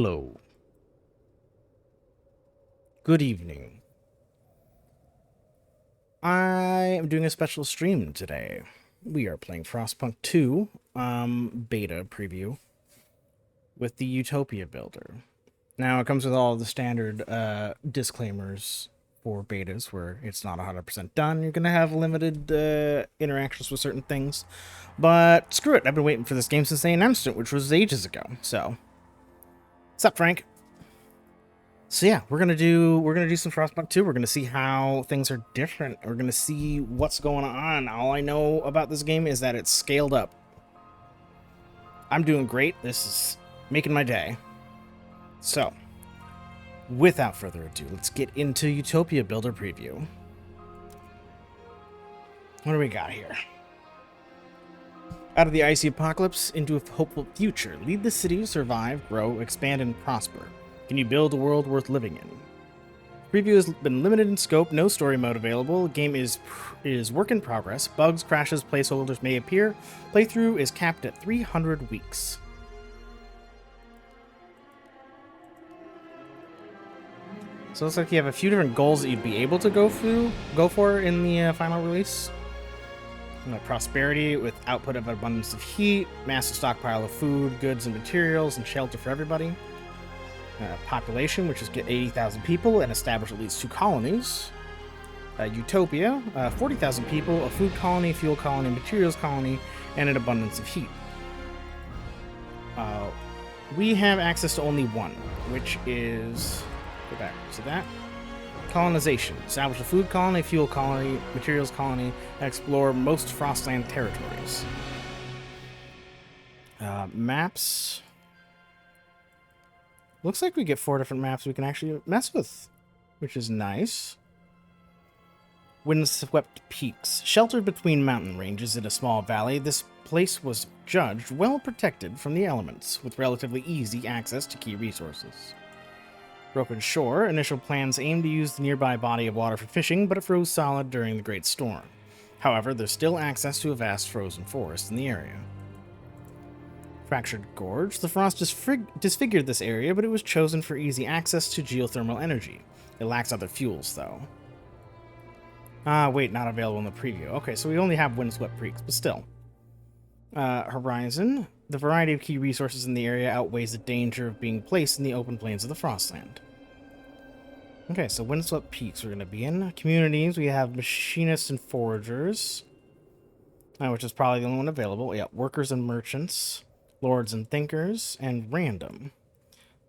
Hello. Good evening. I am doing a special stream today. We are playing Frostpunk 2 beta preview with the Utopia builder. Now, it comes with all the standard disclaimers for betas where it's not 100% done. You're going to have limited interactions with certain things. But screw it. I've been waiting for this game since they announced it, which was ages ago. So, what's up, Frank? So yeah, we're gonna do some Frostpunk 2. We're gonna see how things are different. We're gonna see what's going on. All I know about this game is that it's scaled up. I'm doing great. This is making my day. So, without further ado, let's get into Utopia Builder preview. What do we got here? Out of the icy apocalypse into a hopeful future. Lead the city to survive, grow, expand, and prosper. Can you build a world worth living in? Preview has been limited in scope, no story mode available. Game is work in progress. Bugs, crashes, placeholders may appear. Playthrough is capped at 300 weeks. So it looks like you have a few different goals that you'd be able to go for in the final release. Prosperity with output of abundance of heat, massive stockpile of food, goods, and materials, and shelter for everybody. Population, which is get 80,000 people and establish at least 2 colonies. Utopia, 40,000 people, a food colony, fuel colony, materials colony, and an abundance of heat. We have access to only one, which is, go back to that, colonization. Establish a food colony, fuel colony, materials colony, and explore most Frostland territories. Maps. Looks like we get 4 different maps we can actually mess with, which is nice. Windswept peaks. Sheltered between mountain ranges in a small valley, this place was judged well protected from the elements, with relatively easy access to key resources. Broken shore. Initial plans aimed to use the nearby body of water for fishing, but it froze solid during the Great Storm. However, there's still access to a vast frozen forest in the area. Fractured Gorge. The frost disfigured this area, but it was chosen for easy access to geothermal energy. It lacks other fuels, though. Wait, not available in the preview. Okay, so we only have windswept peaks, but still. Horizon. The variety of key resources in the area outweighs the danger of being placed in the open plains of the Frostland. Okay, so windswept peaks we're going to be in. Communities, we have machinists and foragers, which is probably the only one available. Yeah, workers and merchants. Lords and Thinkers, and Random.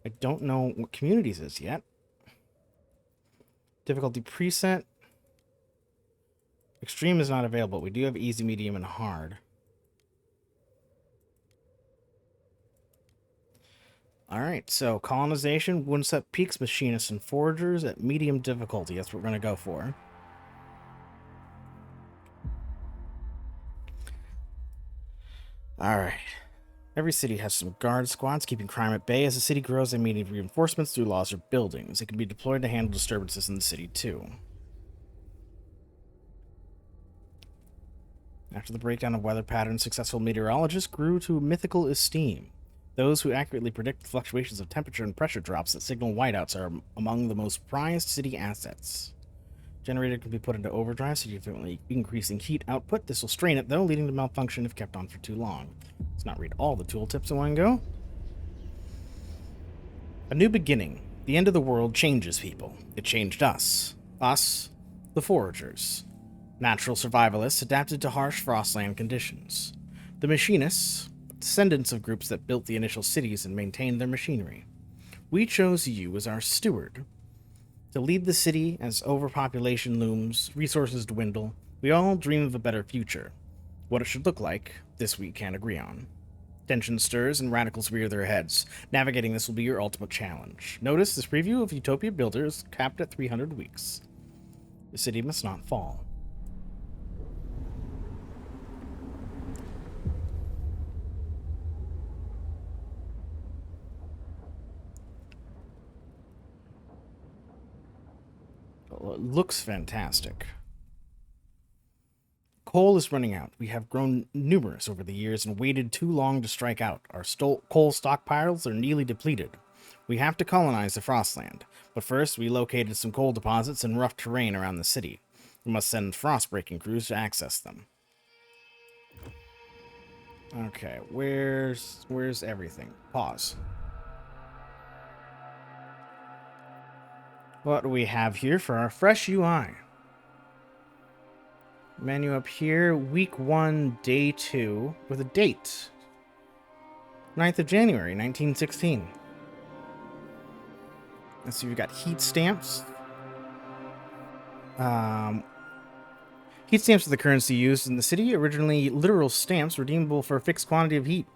I don't know what communities is yet. Difficulty preset. Extreme is not available. We do have easy, medium, and hard. Alright, so colonization, windswept peaks, machinists, and foragers at medium difficulty. That's what we're going to go for. Alright. Every city has some guard squads keeping crime at bay. As the city grows, they need reinforcements through laws or buildings. It can be deployed to handle disturbances in the city, too. After the breakdown of weather patterns, successful meteorologists grew to mythical esteem. Those who accurately predict fluctuations of temperature and pressure drops that signal whiteouts are among the most prized city assets. Generator can be put into overdrive, significantly increasing heat output. This will strain it, though, leading to malfunction if kept on for too long. Let's not read all the tooltips in one go. A new beginning. The end of the world changes people. It changed us. Us, the foragers. Natural survivalists adapted to harsh Frostland conditions. The machinists, descendants of groups that built the initial cities and maintained their machinery. We chose you as our steward. To lead the city as overpopulation looms, resources dwindle, we all dream of a better future. What it should look like, this we can't agree on. Tension stirs and radicals rear their heads. Navigating this will be your ultimate challenge. Notice this preview of Utopia Builder is capped at 300 weeks. The city must not fall. Well, it looks fantastic. Coal is running out. We have grown numerous over the years and waited too long to strike out. Our coal stockpiles are nearly depleted. We have to colonize the Frostland, but first we located some coal deposits and rough terrain around the city. We must send frost-breaking crews to access them. Okay, where's everything? Pause. What do we have here for our fresh UI? Menu up here, week 1, day 2, with a date. 9th of January, 1916. Let's see, we've got heat stamps. Heat stamps are the currency used in the city. Originally literal stamps redeemable for a fixed quantity of heat.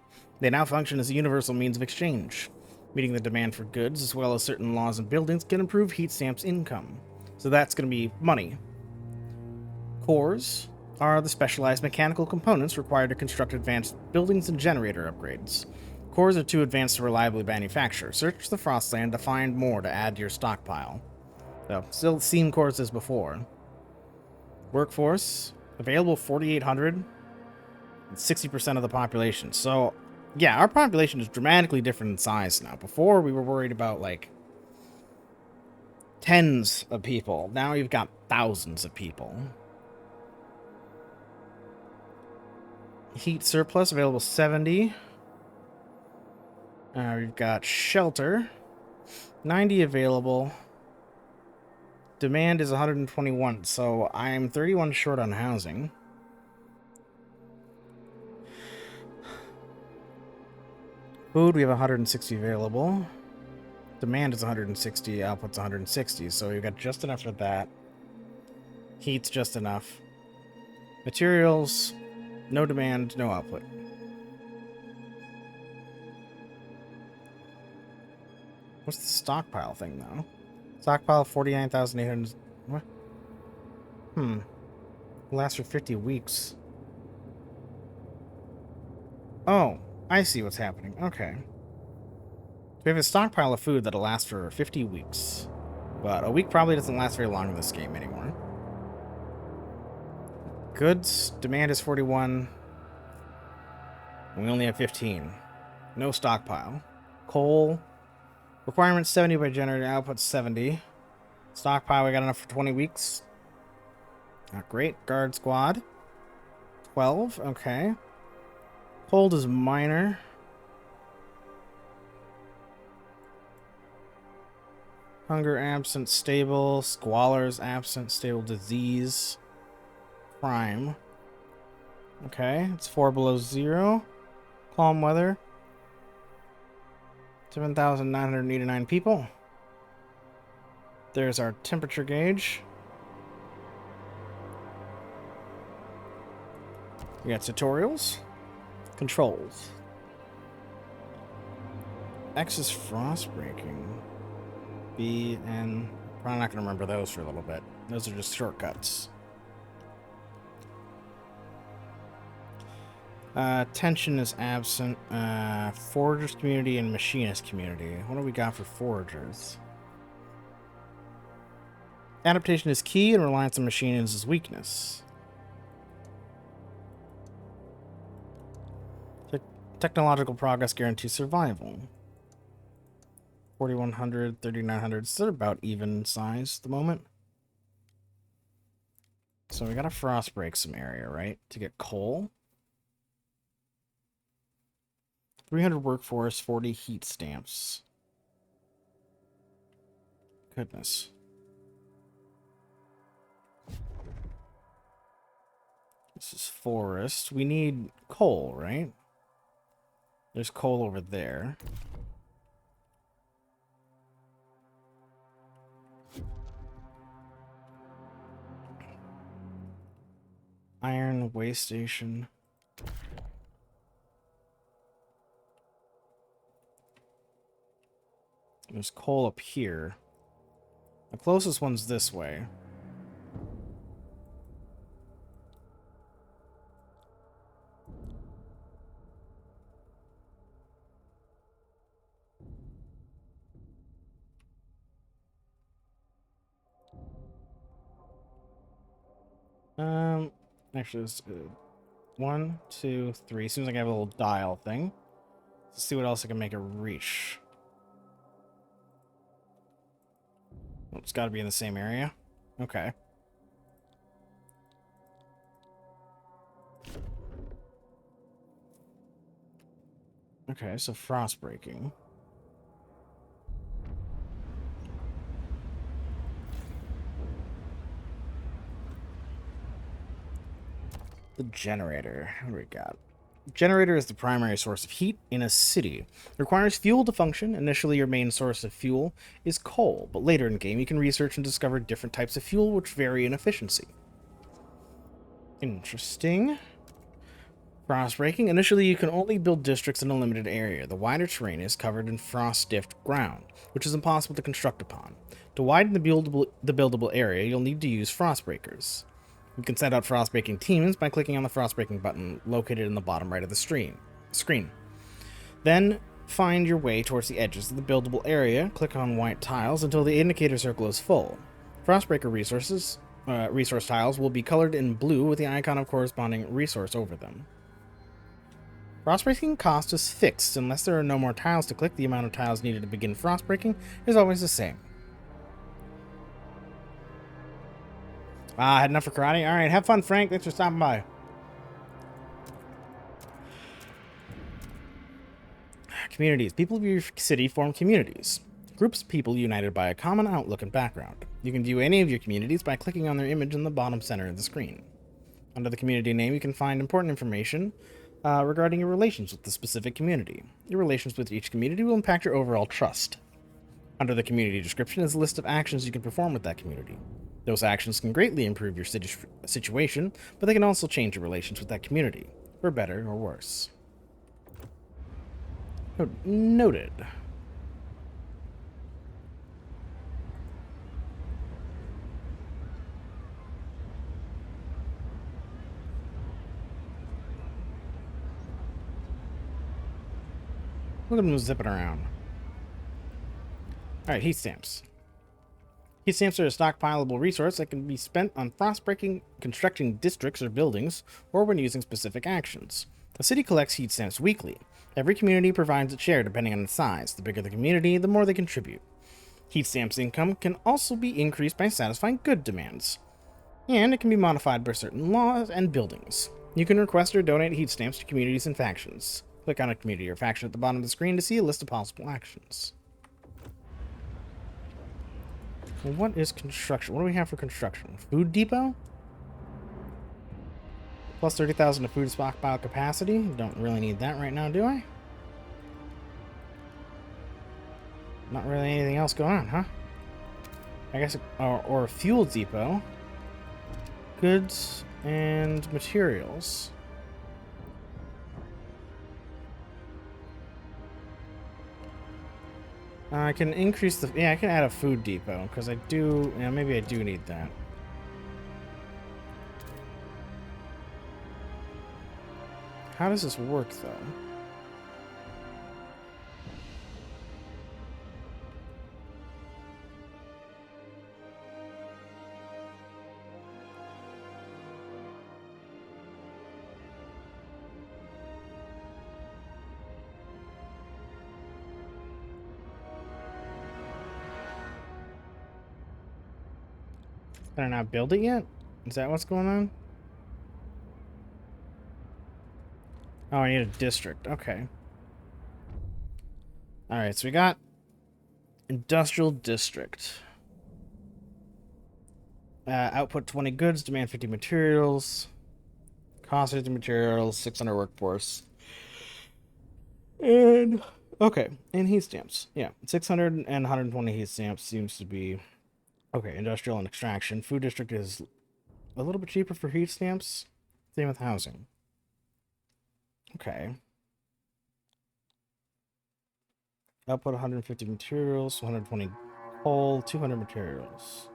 They now function as a universal means of exchange. Meeting the demand for goods, as well as certain laws and buildings, can improve heat stamps' income. So that's going to be money. Cores are the specialized mechanical components required to construct advanced buildings and generator upgrades. Cores are too advanced to reliably manufacture. Search the Frostland to find more to add to your stockpile. So, still seen cores as before. Workforce, available 4,800, 60% of the population. So, yeah, our population is dramatically different in size now. Before, we were worried about, like, tens of people. Now you've got thousands of people. Heat surplus, available 70. We've got shelter, 90 available. Demand is 121, so I'm 31 short on housing. Food, we have 160 available. Demand is 160, output's 160, so we've got just enough for that. Heat's just enough. Materials, no demand, no output. What's the stockpile thing, though? Stockpile 49,800. What? Will last for 50 weeks. Oh, I see what's happening. Okay. We have a stockpile of food that'll last for 50 weeks. But a week probably doesn't last very long in this game anymore. Goods, demand is 41. And we only have 15. No stockpile. Coal, requirements 70 by generator, output 70. Stockpile, we got enough for 20 weeks. Not great. Guard squad, 12. Okay. Cold is minor. Hunger absent, stable. Squalors absent, stable. Disease. Crime. Okay, it's 4 below 0. Calm weather. 7,989 people. There's our temperature gauge. We got tutorials. Controls. X is frost breaking. B and probably not going to remember those for a little bit. Those are just shortcuts. Tension is absent. Foragers community and machinist community. What do we got for foragers? Adaptation is key and reliance on machines is weakness. Technological progress guarantees survival. 4,100, 3,900. So they're about even size at the moment. So we gotta frost break some area, right? To get coal. 300 workforce, 40 heat stamps. Goodness. This is forest. We need coal, right? There's coal over there. Iron way station. There's coal up here. The closest one's this way. Actually, it's 1, 2, 3. Seems like I have a little dial thing. Let's see what else I can make it reach. Well, it's got to be in the same area. Okay. Okay, so frost breaking. The generator. What do we got? Generator is the primary source of heat in a city. It requires fuel to function. Initially, your main source of fuel is coal, but later in the game, you can research and discover different types of fuel which vary in efficiency. Interesting. Frost breaking. Initially, you can only build districts in a limited area. The wider terrain is covered in frost-stiffed ground, which is impossible to construct upon. To widen the buildable area, you'll need to use frost breakers. You can send out frost breaking teams by clicking on the frost breaking button located in the bottom right of the screen. Then find your way towards the edges of the buildable area. Click on white tiles until the indicator circle is full. Frostbreaker resource tiles will be colored in blue with the icon of corresponding resource over them. Frostbreaking cost is fixed. Unless there are no more tiles to click, the amount of tiles needed to begin frostbreaking is always the same. Had enough for karate? Alright, have fun, Frank. Thanks for stopping by. Communities. People of your city form communities. Groups of people united by a common outlook and background. You can view any of your communities by clicking on their image in the bottom center of the screen. Under the community name, you can find important information regarding your relations with the specific community. Your relations with each community will impact your overall trust. Under the community description is a list of actions you can perform with that community. Those actions can greatly improve your situation, but they can also change your relations with that community, for better or worse. Noted. Look at them zipping around. Alright, heat stamps. Heat stamps are a stockpileable resource that can be spent on frostbreaking, constructing districts or buildings, or when using specific actions. The city collects heat stamps weekly. Every community provides its share depending on its size. The bigger the community, the more they contribute. Heat stamps income can also be increased by satisfying good demands. And it can be modified by certain laws and buildings. You can request or donate heat stamps to communities and factions. Click on a community or faction at the bottom of the screen to see a list of possible actions. Well, what is construction? What do we have for construction? Food depot? Plus 30,000 to food stockpile capacity. Don't really need that right now, do I? Not really anything else going on, huh? I guess, or a fuel depot. Goods and materials. I can increase the... Yeah, I can add a food depot, because I do... Yeah, maybe I do need that. How does this work, though? Can I not build it yet? Is that what's going on? Oh, I need a district. Okay. Alright, so we got industrial district. Output 20 goods, demand 50 materials. Cost 50 materials, 600 workforce. And... Okay, and heat stamps. Yeah, 600 and 120 heat stamps seems to be... Okay, industrial and extraction. Food district is a little bit cheaper for heat stamps. Same with housing. Okay. Output 150 materials, 120 coal, 200 materials.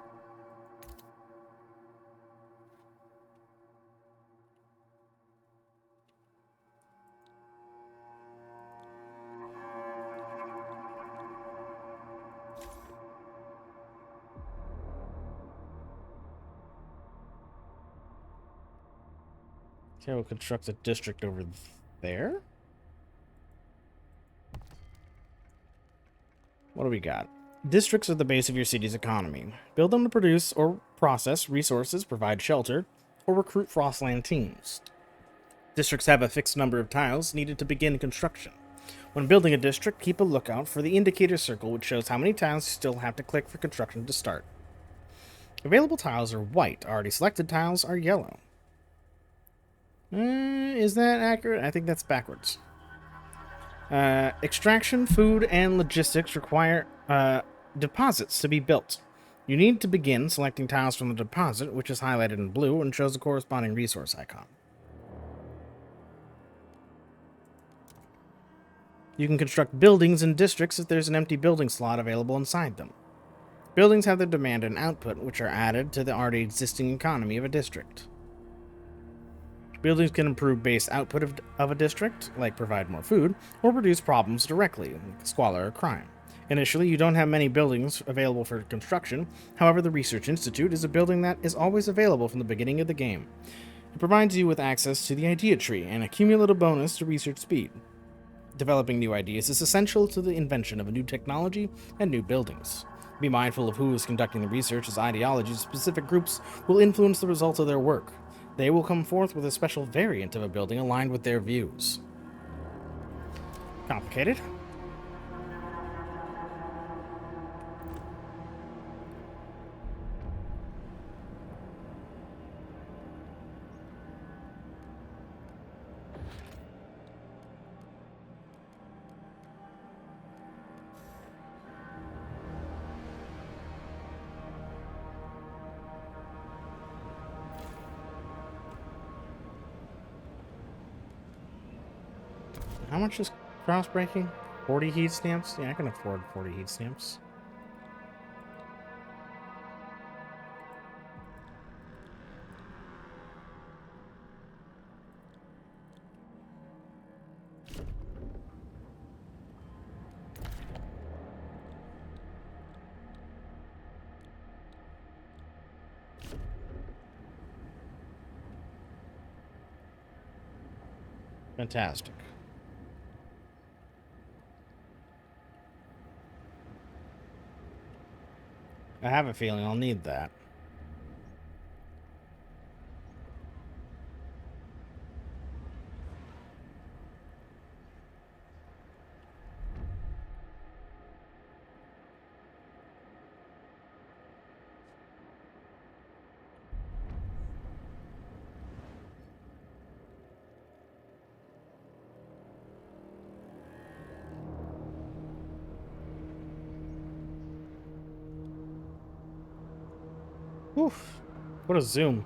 Okay, we'll construct a district over there. What do we got? Districts are the base of your city's economy. Build them to produce or process resources, provide shelter, or recruit Frostland teams. Districts have a fixed number of tiles needed to begin construction. When building a district, keep a lookout for the indicator circle, which shows how many tiles you still have to click for construction to start. Available tiles are white. Already selected tiles are yellow. Is that accurate? I think that's backwards. Extraction, food, and logistics require deposits to be built. You need to begin selecting tiles from the deposit, which is highlighted in blue and shows a corresponding resource icon. You can construct buildings in districts if there's an empty building slot available inside them. Buildings have their demand and output, which are added to the already existing economy of a district. Buildings can improve base output of a district, like provide more food, or reduce problems directly, like squalor or crime. Initially, you don't have many buildings available for construction. However, the Research Institute is a building that is always available from the beginning of the game. It provides you with access to the idea tree and a cumulative bonus to research speed. Developing new ideas is essential to the invention of a new technology and new buildings. Be mindful of who is conducting the research, as ideologies of specific groups will influence the results of their work. They will come forth with a special variant of a building aligned with their views. Complicated. How much is cross breaking? 40 heat stamps? Yeah, I can afford 40 heat stamps. Fantastic. I have a feeling I'll need that. Oof. What a zoom.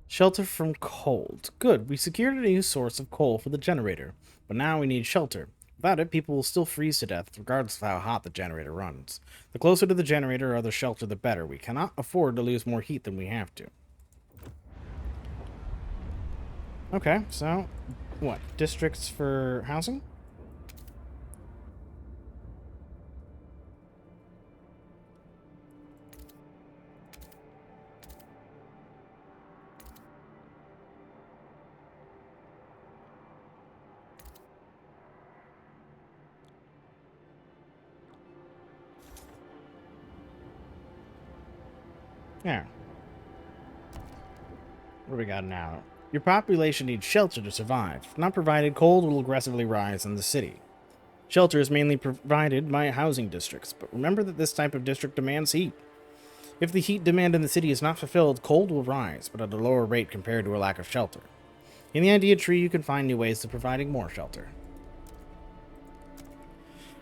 Shelter from cold. Good. We secured a new source of coal for the generator, but now we need shelter. Without it, people will still freeze to death, regardless of how hot the generator runs. The closer to the generator or the shelter, the better. We cannot afford to lose more heat than we have to. Okay, so, what? Districts for housing? Yeah. What do we got now? Your population needs shelter to survive. If not provided, cold will aggressively rise in the city. Shelter is mainly provided by housing districts, but remember that this type of district demands heat. If the heat demand in the city is not fulfilled, cold will rise, but at a lower rate compared to a lack of shelter. In the idea tree, you can find new ways of providing more shelter.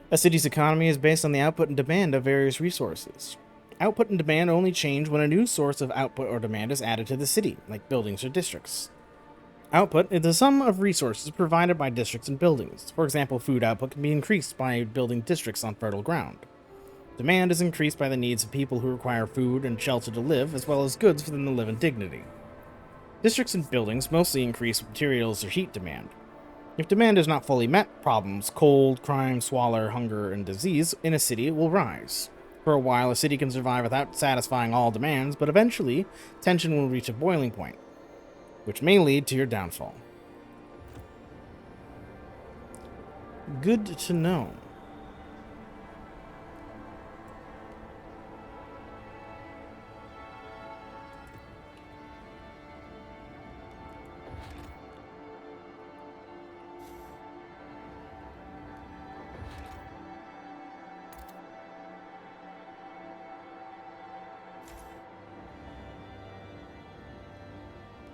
A city's economy is based on the output and demand of various resources. Output and demand only change when a new source of output or demand is added to the city, like buildings or districts. Output is the sum of resources provided by districts and buildings. For example, food output can be increased by building districts on fertile ground. Demand is increased by the needs of people who require food and shelter to live, as well as goods for them to live in dignity. Districts and buildings mostly increase materials or heat demand. If demand is not fully met, problems, cold, crime, squalor, hunger, and disease in a city will rise. For a while, a city can survive without satisfying all demands, but eventually, tension will reach a boiling point, which may lead to your downfall. Good to know.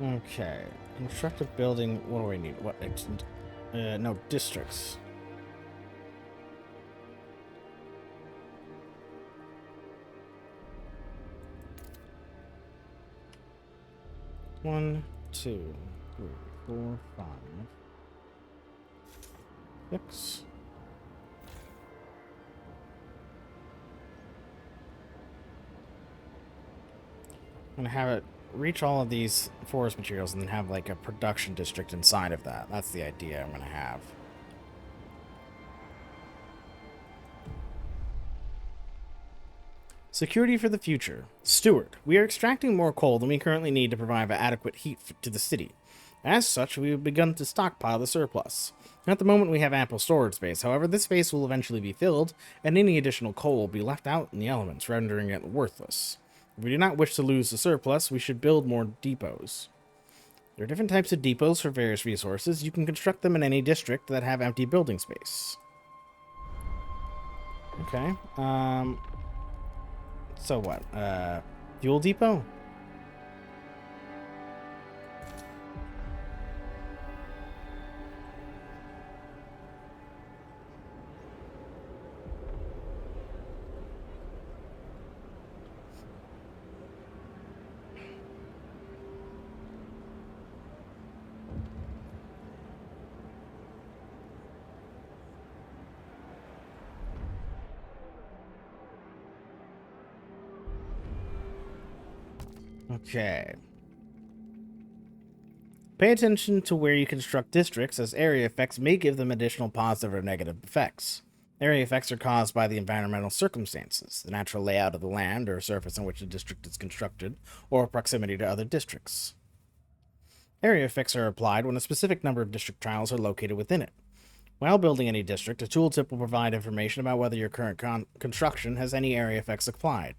Okay. Construct a building. What do we need? What? No, districts. One, two, three, four, 5, 6. I'm gonna have it reach all of these forest materials and then have like a production district inside of that. That's the idea I'm gonna have. Security for the future. Steward, we are extracting more coal than we currently need to provide adequate heat to the city. As such, we have begun to stockpile the surplus. At the moment, we have ample storage space. However, this space will eventually be filled, and any additional coal will be left out in the elements, rendering it worthless. If we do not wish to lose the surplus, we should build more depots. There are different types of depots for various resources. You can construct them in any district that have empty building space. Okay. So what? Fuel depot? Okay. Pay attention to where you construct districts, as area effects may give them additional positive or negative effects. Area effects are caused by the environmental circumstances, the natural layout of the land or surface on which a district is constructed, or proximity to other districts. Area effects are applied when a specific number of district tiles are located within it. While building any district, a tooltip will provide information about whether your current construction has any area effects applied.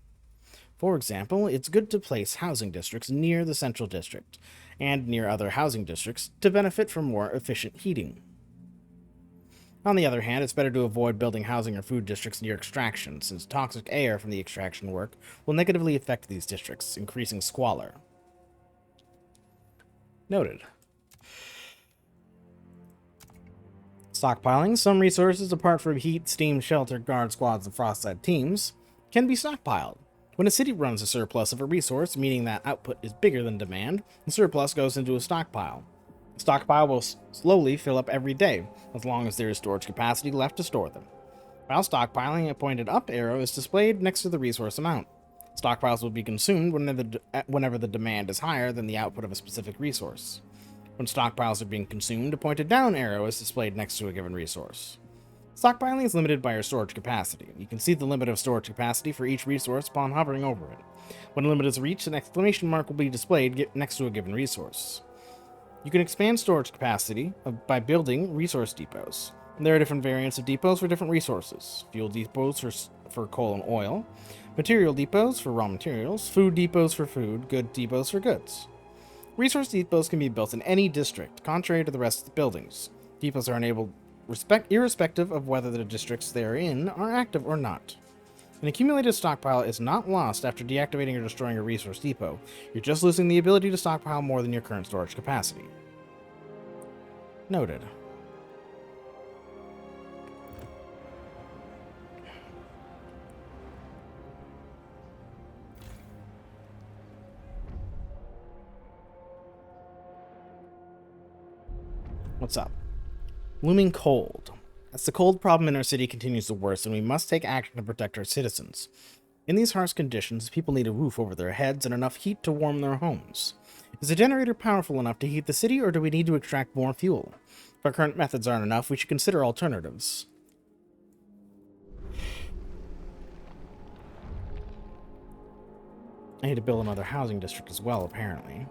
For example, it's good to place housing districts near the central district and near other housing districts to benefit from more efficient heating. On the other hand, it's better to avoid building housing or food districts near extraction, since toxic air from the extraction work will negatively affect these districts, increasing squalor. Noted. Stockpiling. Some resources, apart from heat, steam, shelter, guard squads, and frostside teams, can be stockpiled. When a city runs a surplus of a resource, meaning that output is bigger than demand, the surplus goes into a stockpile. The stockpile will slowly fill up every day, as long as there is storage capacity left to store them. While stockpiling, a pointed up arrow is displayed next to the resource amount. Stockpiles will be consumed whenever the demand is higher than the output of a specific resource. When stockpiles are being consumed, a pointed down arrow is displayed next to a given resource. Stockpiling is limited by your storage capacity. You can see the limit of storage capacity for each resource upon hovering over it. When the limit is reached, an exclamation mark will be displayed next to a given resource. You can expand storage capacity by building resource depots. There are different variants of depots for different resources. Fuel depots for coal and oil, material depots for raw materials, food depots for food, good depots for goods. Resource depots can be built in any district, contrary to the rest of the buildings. Depots are enabled irrespective of whether the districts they are in are active or not. An accumulated stockpile is not lost after deactivating or destroying a resource depot. You're just losing the ability to stockpile more than your current storage capacity. Noted. What's up? Looming cold. As the cold problem in our city continues to worsen, we must take action to protect our citizens. In these harsh conditions, people need a roof over their heads and enough heat to warm their homes. Is the generator powerful enough to heat the city, or do we need to extract more fuel? If our current methods aren't enough, we should consider alternatives. I need to build another housing district as well, apparently.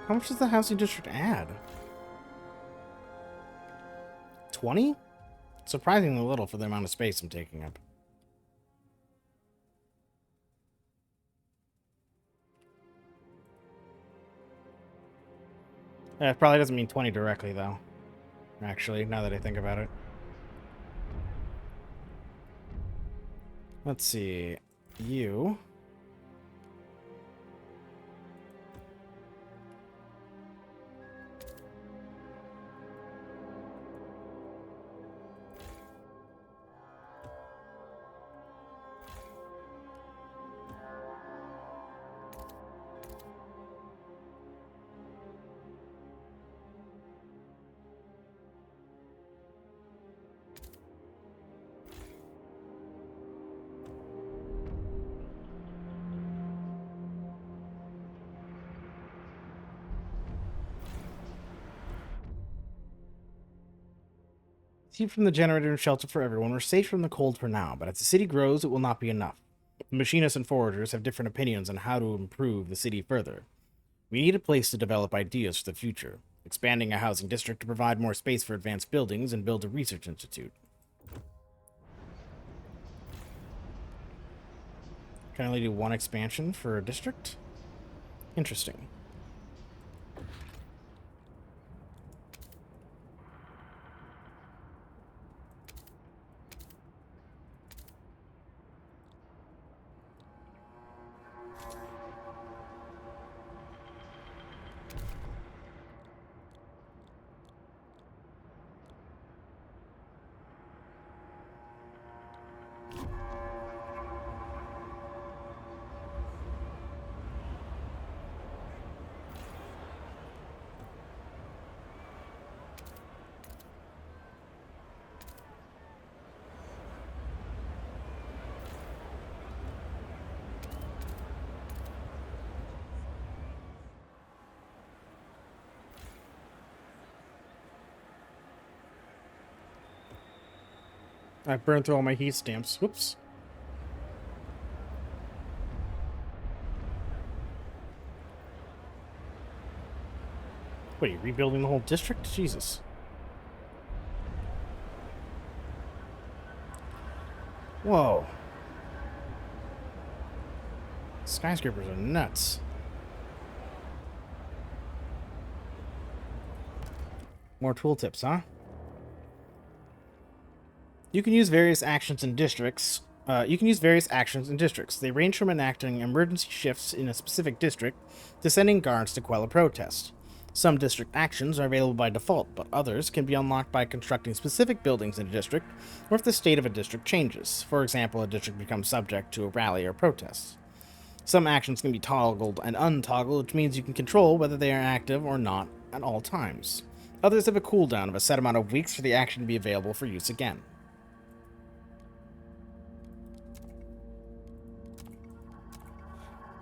How much does the housing district add? 20? Surprisingly little for the amount of space I'm taking up. It probably doesn't mean 20 directly, though. Actually, now that I think about it. Let's see. You... Heat from the generator and shelter for everyone. We're safe from the cold for now, but as the city grows, it will not be enough. The machinists and foragers have different opinions on how to improve the city further. We need a place to develop ideas for the future, expanding a housing district to provide more space for advanced buildings and build a research institute. Can I only do one expansion for a district? Interesting. I burned through all my heat stamps. Whoops. What, are you rebuilding the whole district? Jesus. Whoa. Skyscrapers are nuts. More tooltips, huh? You can use various actions in districts. They range from enacting emergency shifts in a specific district to sending guards to quell a protest. Some district actions are available by default, but others can be unlocked by constructing specific buildings in a district, or if the state of a district changes. For example, a district becomes subject to a rally or protest. Some actions can be toggled and untoggled, which means you can control whether they are active or not at all times. Others have a cooldown of a set amount of weeks for the action to be available for use again.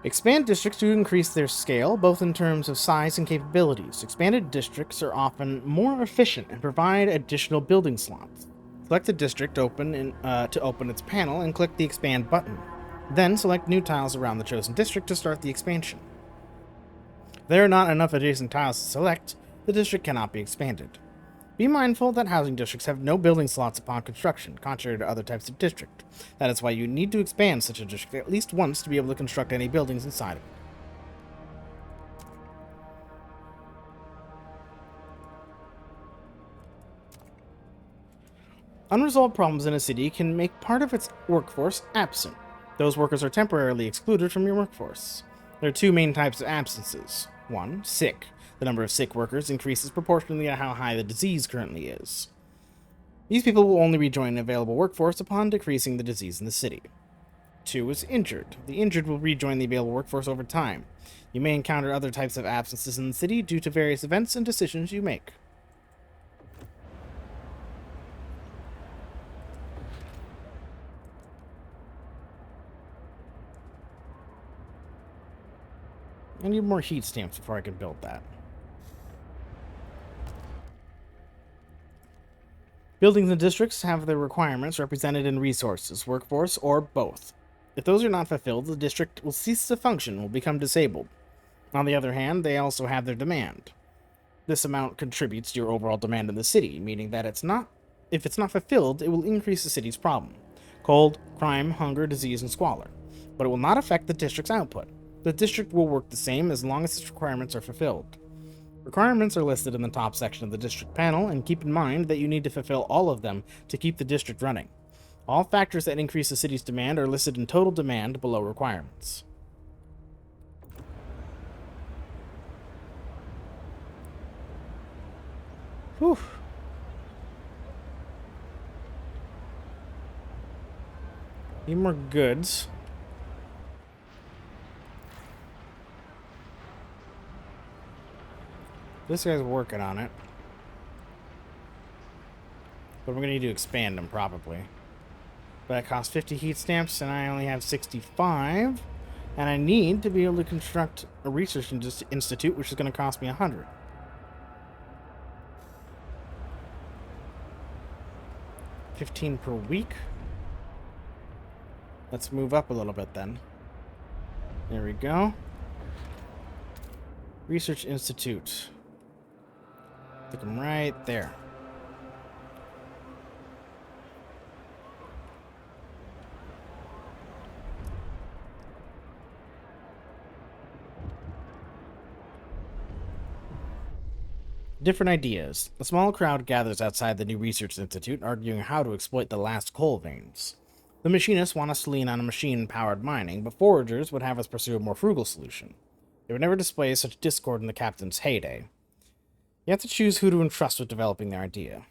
Expand districts to increase their scale, both in terms of size and capabilities. Expanded districts are often more efficient and provide additional building slots. Select the district to open its panel and click the Expand button. Then select new tiles around the chosen district to start the expansion. If there are not enough adjacent tiles to select, the district cannot be expanded. Be mindful that housing districts have no building slots upon construction, contrary to other types of district. That is why you need to expand such a district at least once to be able to construct any buildings inside of it. Unresolved problems in a city can make part of its workforce absent. Those workers are temporarily excluded from your workforce. There are two main types of absences. 1. Sick. The number of sick workers increases proportionally to how high the disease currently is. These people will only rejoin the available workforce upon decreasing the disease in the city. 2 is injured. The injured will rejoin the available workforce over time. You may encounter other types of absences in the city due to various events and decisions you make. I need more heat stamps before I can build that. Buildings and districts have their requirements represented in resources, workforce, or both. If those are not fulfilled, the district will cease to function and will become disabled. On the other hand, they also have their demand. This amount contributes to your overall demand in the city, meaning that if it's not fulfilled, it will increase the city's problem. Cold, crime, hunger, disease, and squalor. But it will not affect the district's output. The district will work the same as long as its requirements are fulfilled. Requirements are listed in the top section of the district panel, and keep in mind that you need to fulfill all of them to keep the district running. All factors that increase the city's demand are listed in total demand below requirements. Whew. Need more goods. This guy's working on it. But we're going to need to expand them, probably. But that costs 50 heat stamps, and I only have 65. And I need to be able to construct a research institute, which is going to cost me 100. $15 per week. Let's move up a little bit then. There we go. Research Institute. Stick them right there. Different ideas. A small crowd gathers outside the new Research Institute, arguing how to exploit the last coal veins. The machinists want us to lean on a machine-powered mining, but foragers would have us pursue a more frugal solution. They would never display such discord in the captain's heyday. You have to choose who to entrust with developing their idea.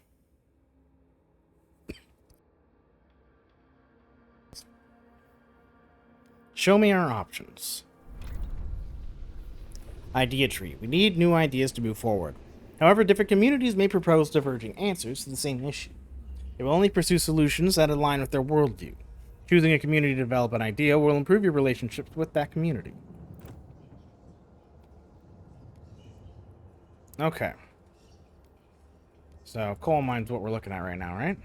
Show me our options. Idea tree. We need new ideas to move forward. However, different communities may propose diverging answers to the same issue. They will only pursue solutions that align with their worldview. Choosing a community to develop an idea will improve your relationships with that community. Okay. So, coal mine's what we're looking at right now, right?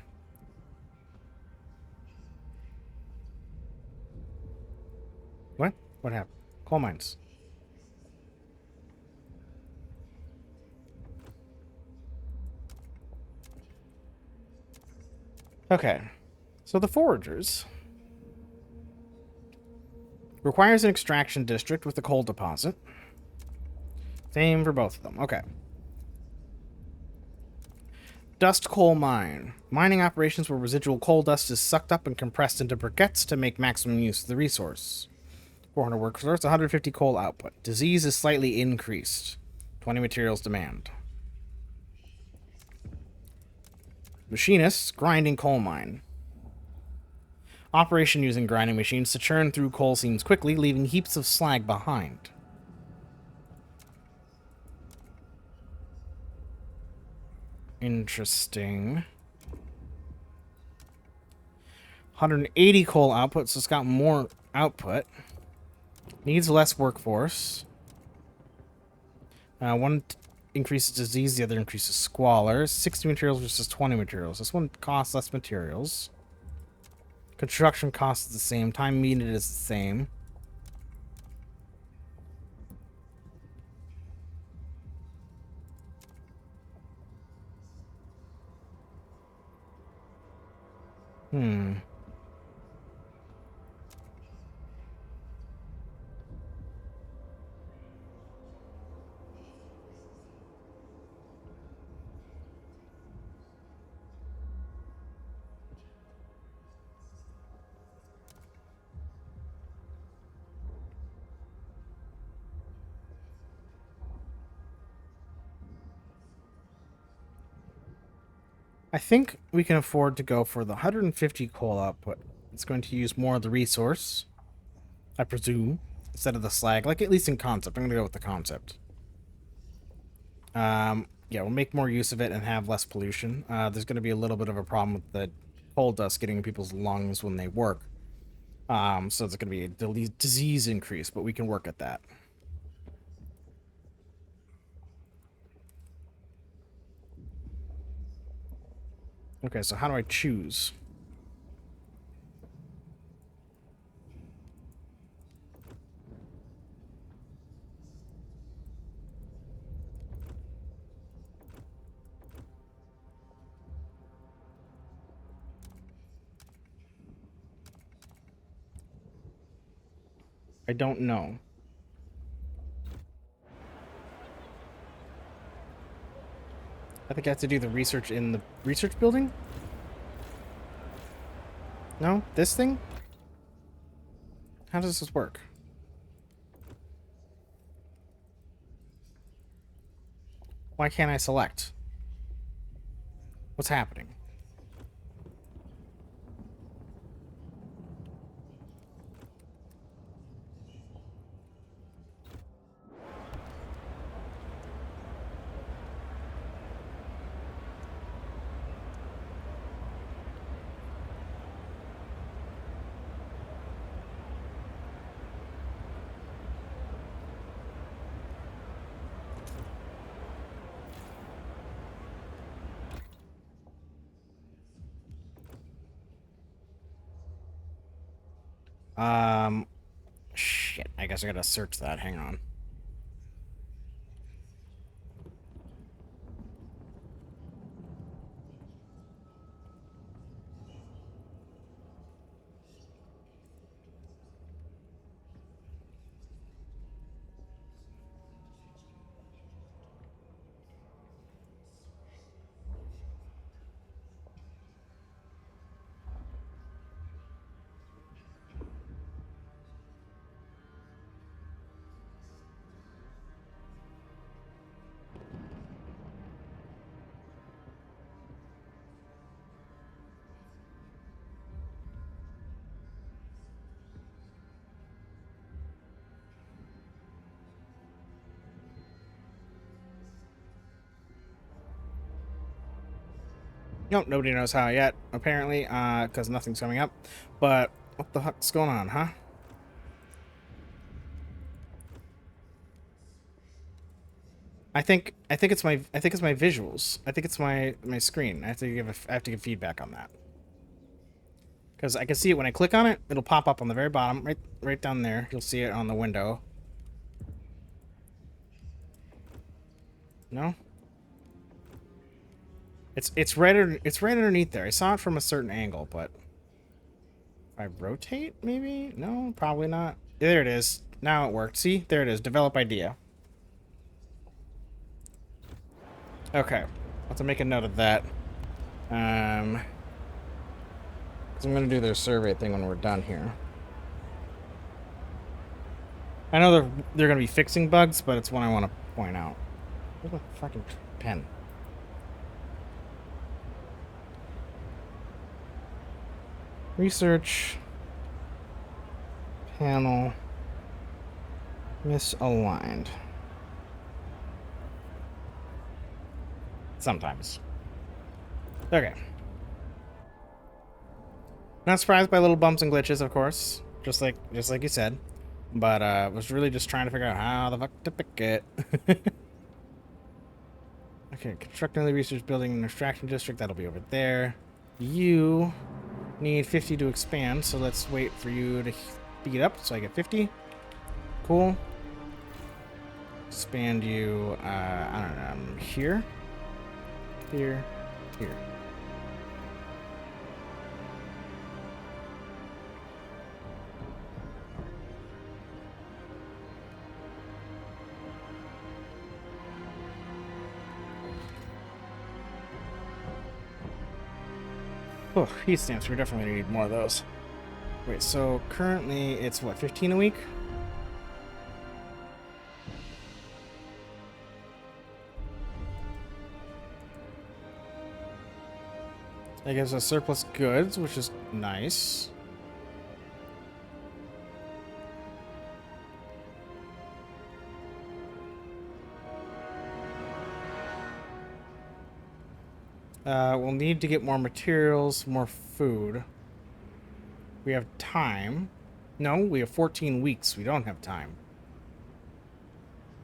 What? What happened? Coal mines. Okay. So the foragers requires an extraction district with a coal deposit. Same for both of them. Okay. Dust coal mine. Mining operations where residual coal dust is sucked up and compressed into briquettes to make maximum use of the resource. 400 workforce, 150 coal output. Disease is slightly increased. 20 materials demand. Machinists, grinding coal mine. Operation using grinding machines to churn through coal seams quickly, leaving heaps of slag behind. Interesting. 180 coal output, so it's got more output. Needs less workforce. One increases disease, the other increases squalor. 60 materials versus 20 materials. This one costs less materials. Construction cost is the same. Time needed is the same. I think we can afford to go for the 150 coal output. It's going to use more of the resource, I presume, instead of the slag. Like, at least in concept. I'm going to go with the concept. Yeah, we'll make more use of it and have less pollution. There's going to be a little bit of a problem with the coal dust getting in people's lungs when they work. So there's going to be a disease increase, but we can work at that. Okay, so how do I choose? I don't know. I think I have to do the research in the research building? No? This thing? How does this work? Why can't I select? What's happening? Shit. I guess I gotta search that. Hang on. Nope, nobody knows how yet, apparently, because nothing's coming up. But what the heck's going on, huh? I think it's my visuals. I think it's my screen. I have to give feedback on that. Because I can see it when I click on it, it'll pop up on the very bottom, right down there. You'll see it on the window. No? It's right underneath there. I saw it from a certain angle, but if I rotate, maybe? No, probably not. There it is. Now it worked. See? There it is. Develop idea. Okay. I'll have to make a note of that. Because I'm going to do their survey thing when we're done here. I know they're going to be fixing bugs, but it's one I want to point out. Where's my fucking pen? Research. Panel. Misaligned. Sometimes. Okay. Not surprised by little bumps and glitches, of course. Just like you said. But was really just trying to figure out how the fuck to pick it. Okay, construct another research building in an extraction district. That'll be over there. You need 50 to expand, so let's wait for you to speed up so I get 50. Cool. Expand you, I don't know, here. Here. Here. Oh, heat stamps. We're definitely gonna need more of those. Wait, so currently it's what, 15 a week? That gives us surplus goods, which is nice. We'll need to get more materials, more food. We have time. No, we have 14 weeks. We don't have time.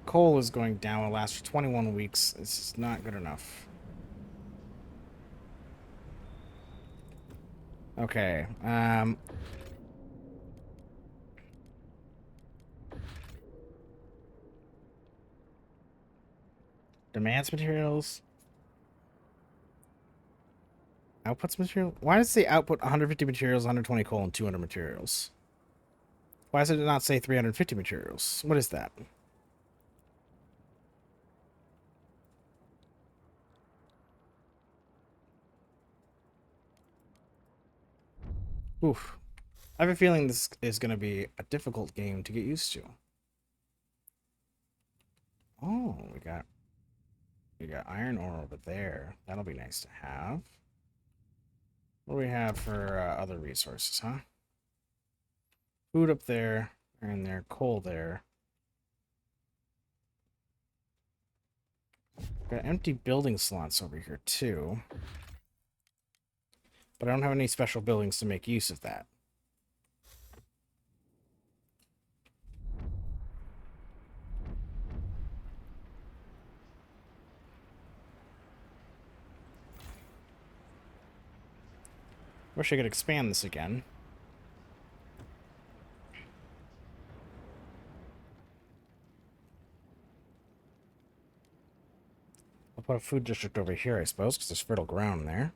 Coal is going down. It'll last for 21 weeks. This is not good enough. Okay. Demands materials. Outputs material. Why does it say output 150 materials, 120 coal, and 200 materials? Why does it not say 350 materials? What is that? Oof. I have a feeling this is going to be a difficult game to get used to. Oh, we got iron ore over there. That'll be nice to have. What do we have for other resources, huh? Food up there, and there, coal there. Got empty building slots over here too. But I don't have any special buildings to make use of that. Wish I could expand this again. I'll put a food district over here, I suppose, because there's fertile ground there.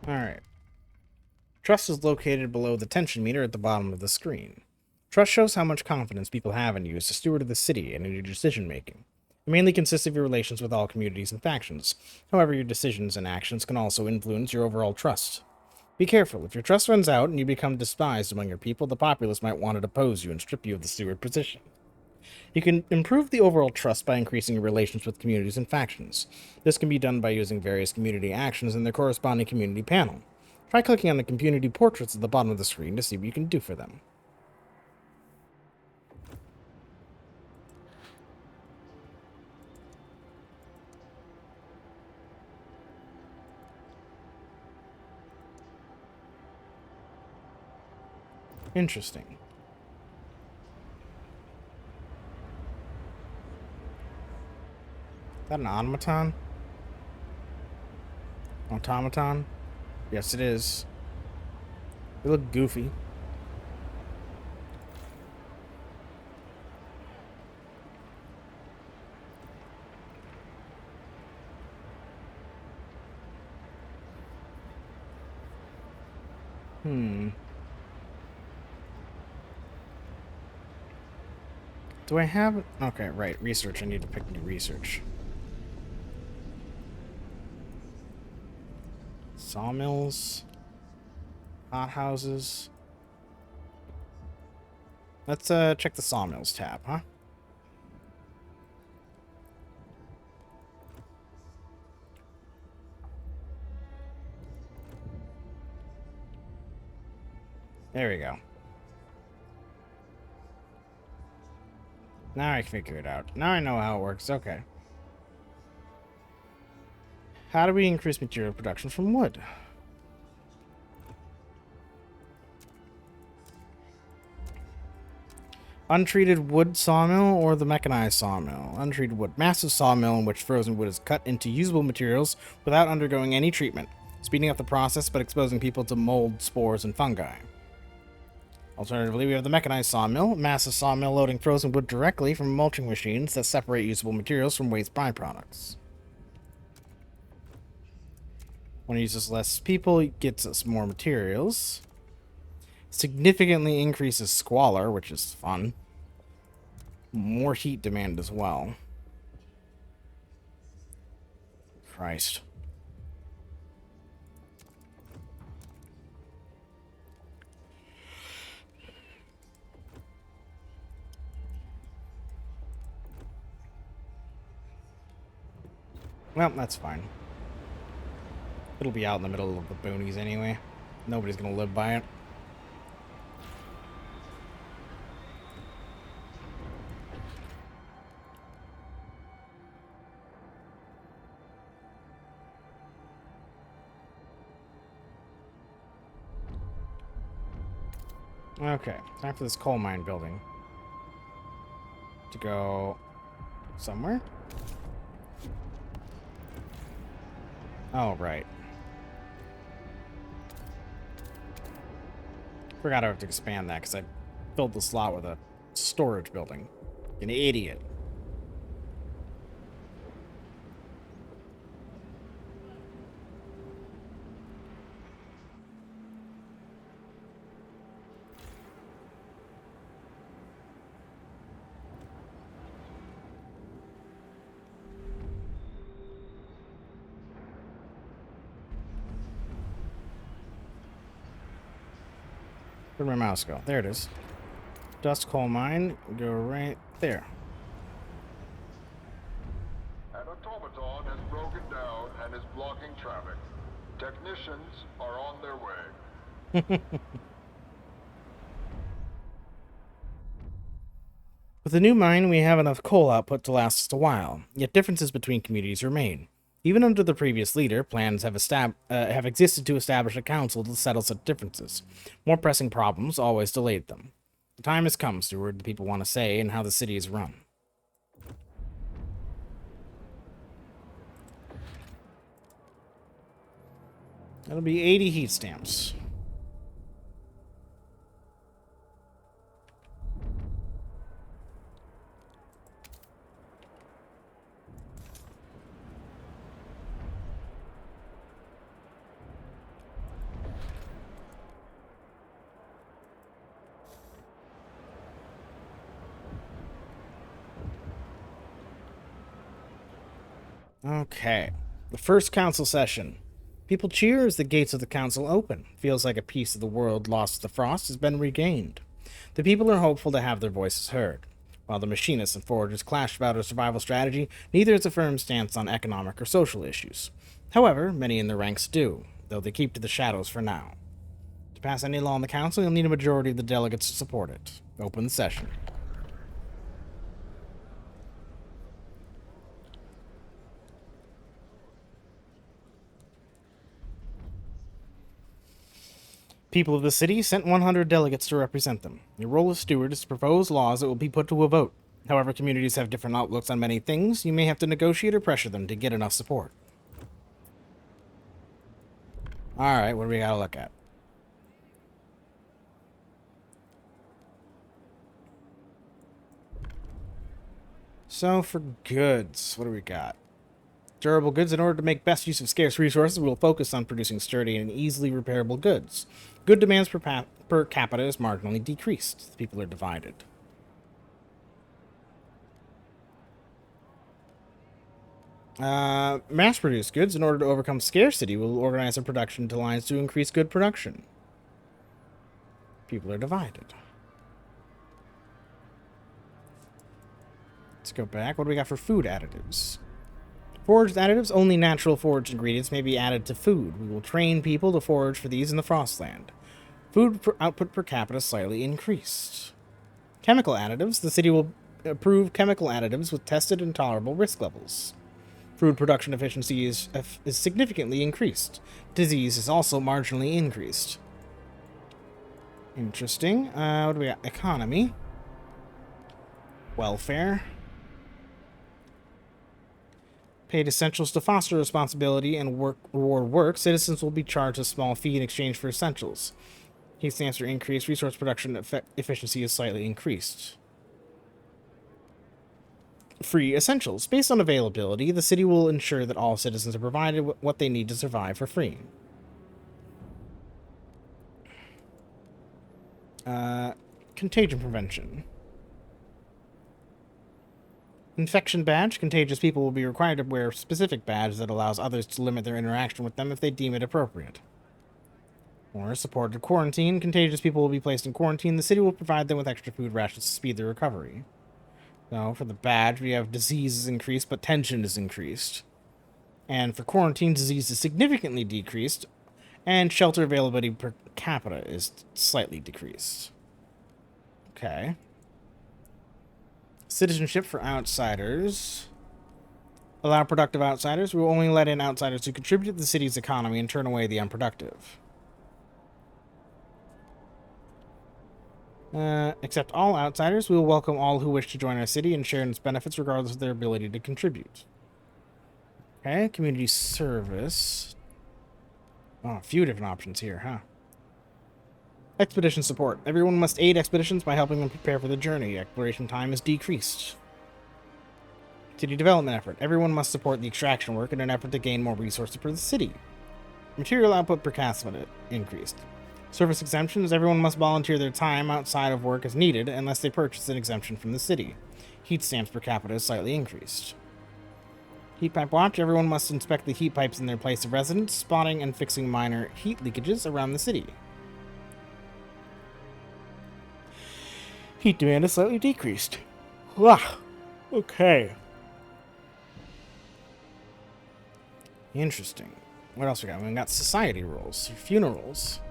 Alright. Trust is located below the tension meter at the bottom of the screen. Trust shows how much confidence people have in you as a steward of the city and in your decision-making. It mainly consists of your relations with all communities and factions. However, your decisions and actions can also influence your overall trust. Be careful. If your trust runs out and you become despised among your people, the populace might want to depose you and strip you of the steward position. You can improve the overall trust by increasing your relations with communities and factions. This can be done by using various community actions in their corresponding community panel. Try clicking on the community portraits at the bottom of the screen to see what you can do for them. Interesting. Is that an automaton? Automaton? Yes, it is. They look goofy. Do I have... Okay, right. Research. I need to pick new research. Sawmills. Hothouses. Let's check the sawmills tab, huh? There we go. Now I can figure it out. Now I know how it works. Okay. How do we increase material production from wood? Untreated wood sawmill or the mechanized sawmill? Untreated wood. Massive sawmill in which frozen wood is cut into usable materials without undergoing any treatment, speeding up the process but exposing people to mold, spores, and fungi. Alternatively, we have the mechanized sawmill, massive sawmill loading frozen wood directly from mulching machines that separate usable materials from waste byproducts. One uses less people, gets us more materials. Significantly increases squalor, which is fun. More heat demand as well. Christ. Well, that's fine. It'll be out in the middle of the boonies anyway. Nobody's gonna live by it. Okay, time for this coal mine building to go somewhere. Oh, right. Forgot I have to expand that because I filled the slot with a storage building. An idiot. Where'd my mouse go? There it is. Dust coal mine. Go right there. An automaton has broken down and is blocking traffic. Technicians are on their way. With the new mine, we have enough coal output to last us a while, yet differences between communities remain. Even under the previous leader, plans have existed to establish a council to settle such differences. More pressing problems always delayed them. The time has come, Steward. The people want a say in how the city is run. That'll be 80 heat stamps. Okay. The first council session. People cheer as the gates of the council open. Feels like a piece of the world lost to the frost has been regained. The people are hopeful to have their voices heard. While the machinists and foragers clash about a survival strategy, neither has a firm stance on economic or social issues. However, many in the ranks do, though they keep to the shadows for now. To pass any law in the council, you'll need a majority of the delegates to support it. Open the session. People of the city sent 100 delegates to represent them. Your role as steward is to propose laws that will be put to a vote. However, communities have different outlooks on many things. You may have to negotiate or pressure them to get enough support. Alright, what do we gotta look at? So, for goods, what do we got? Durable goods. In order to make best use of scarce resources, we will focus on producing sturdy and easily repairable goods. Good demands per capita is marginally decreased. The people are divided. Mass-produced goods. In order to overcome scarcity, we will organize our production into lines to increase good production. People are divided. Let's go back. What do we got for food additives? Foraged additives, only natural foraged ingredients may be added to food. We will train people to forage for these in the Frostland. Food output per capita slightly increased. Chemical additives, the city will approve chemical additives with tested and tolerable risk levels. Food production efficiency is significantly increased. Disease is also marginally increased. Interesting. What do we got? Economy. Welfare. Paid essentials to foster responsibility and reward work. Citizens will be charged a small fee in exchange for essentials. Heat stamps are increased. Resource production efficiency is slightly increased. Free essentials. Based on availability, the city will ensure that all citizens are provided what they need to survive for free. Contagion prevention. Infection badge. Contagious people will be required to wear a specific badge that allows others to limit their interaction with them if they deem it appropriate. Or supported quarantine. Contagious people will be placed in quarantine. The city will provide them with extra food rations to speed their recovery. So, for the badge, we have disease is increased, but tension is increased. And for quarantine, disease is significantly decreased, and shelter availability per capita is slightly decreased. Okay. Citizenship for outsiders. Allow productive outsiders. We will only let in outsiders who contribute to the city's economy and turn away the unproductive. Accept all outsiders. We will welcome all who wish to join our city and share in its benefits regardless of their ability to contribute. Okay, community service. Oh, a few different options here, huh? Expedition support. Everyone must aid expeditions by helping them prepare for the journey. Exploration time is decreased. City development effort. Everyone must support the extraction work in an effort to gain more resources for the city. Material output per capita increased. Service exemptions. Everyone must volunteer their time outside of work as needed unless they purchase an exemption from the city. Heat stamps per capita is slightly increased. Heat pipe watch. Everyone must inspect the heat pipes in their place of residence, spotting and fixing minor heat leakages around the city. Heat demand is slightly decreased. Wow. Okay. Interesting. What else we got? We got society rules. Funerals.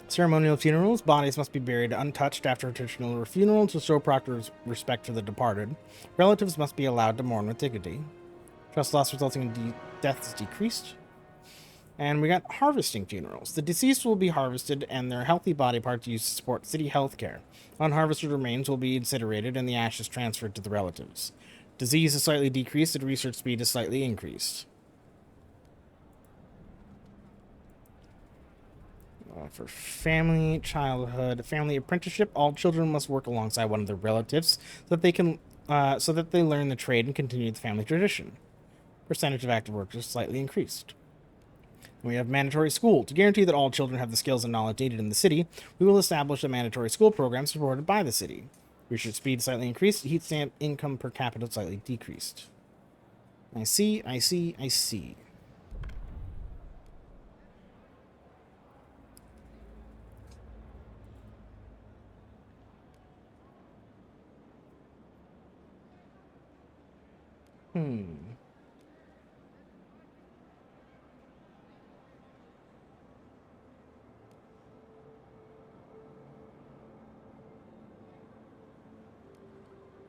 Ceremonial funerals. Bodies must be buried untouched after a traditional funeral to show proper respect for the departed. Relatives must be allowed to mourn with dignity. Trust loss resulting in deaths decreased. And we got harvesting funerals. The deceased will be harvested and their healthy body parts used to support city health care. Unharvested remains will be incinerated and the ashes transferred to the relatives. Disease is slightly decreased and research speed is slightly increased. For family, childhood, family apprenticeship, all children must work alongside one of their relatives so that they learn the trade and continue the family tradition. Percentage of active workers slightly increased. We have mandatory school. To guarantee that all children have the skills and knowledge needed in the city, we will establish a mandatory school program supported by the city. Research speed slightly increased. Heat stamp income per capita slightly decreased. I see.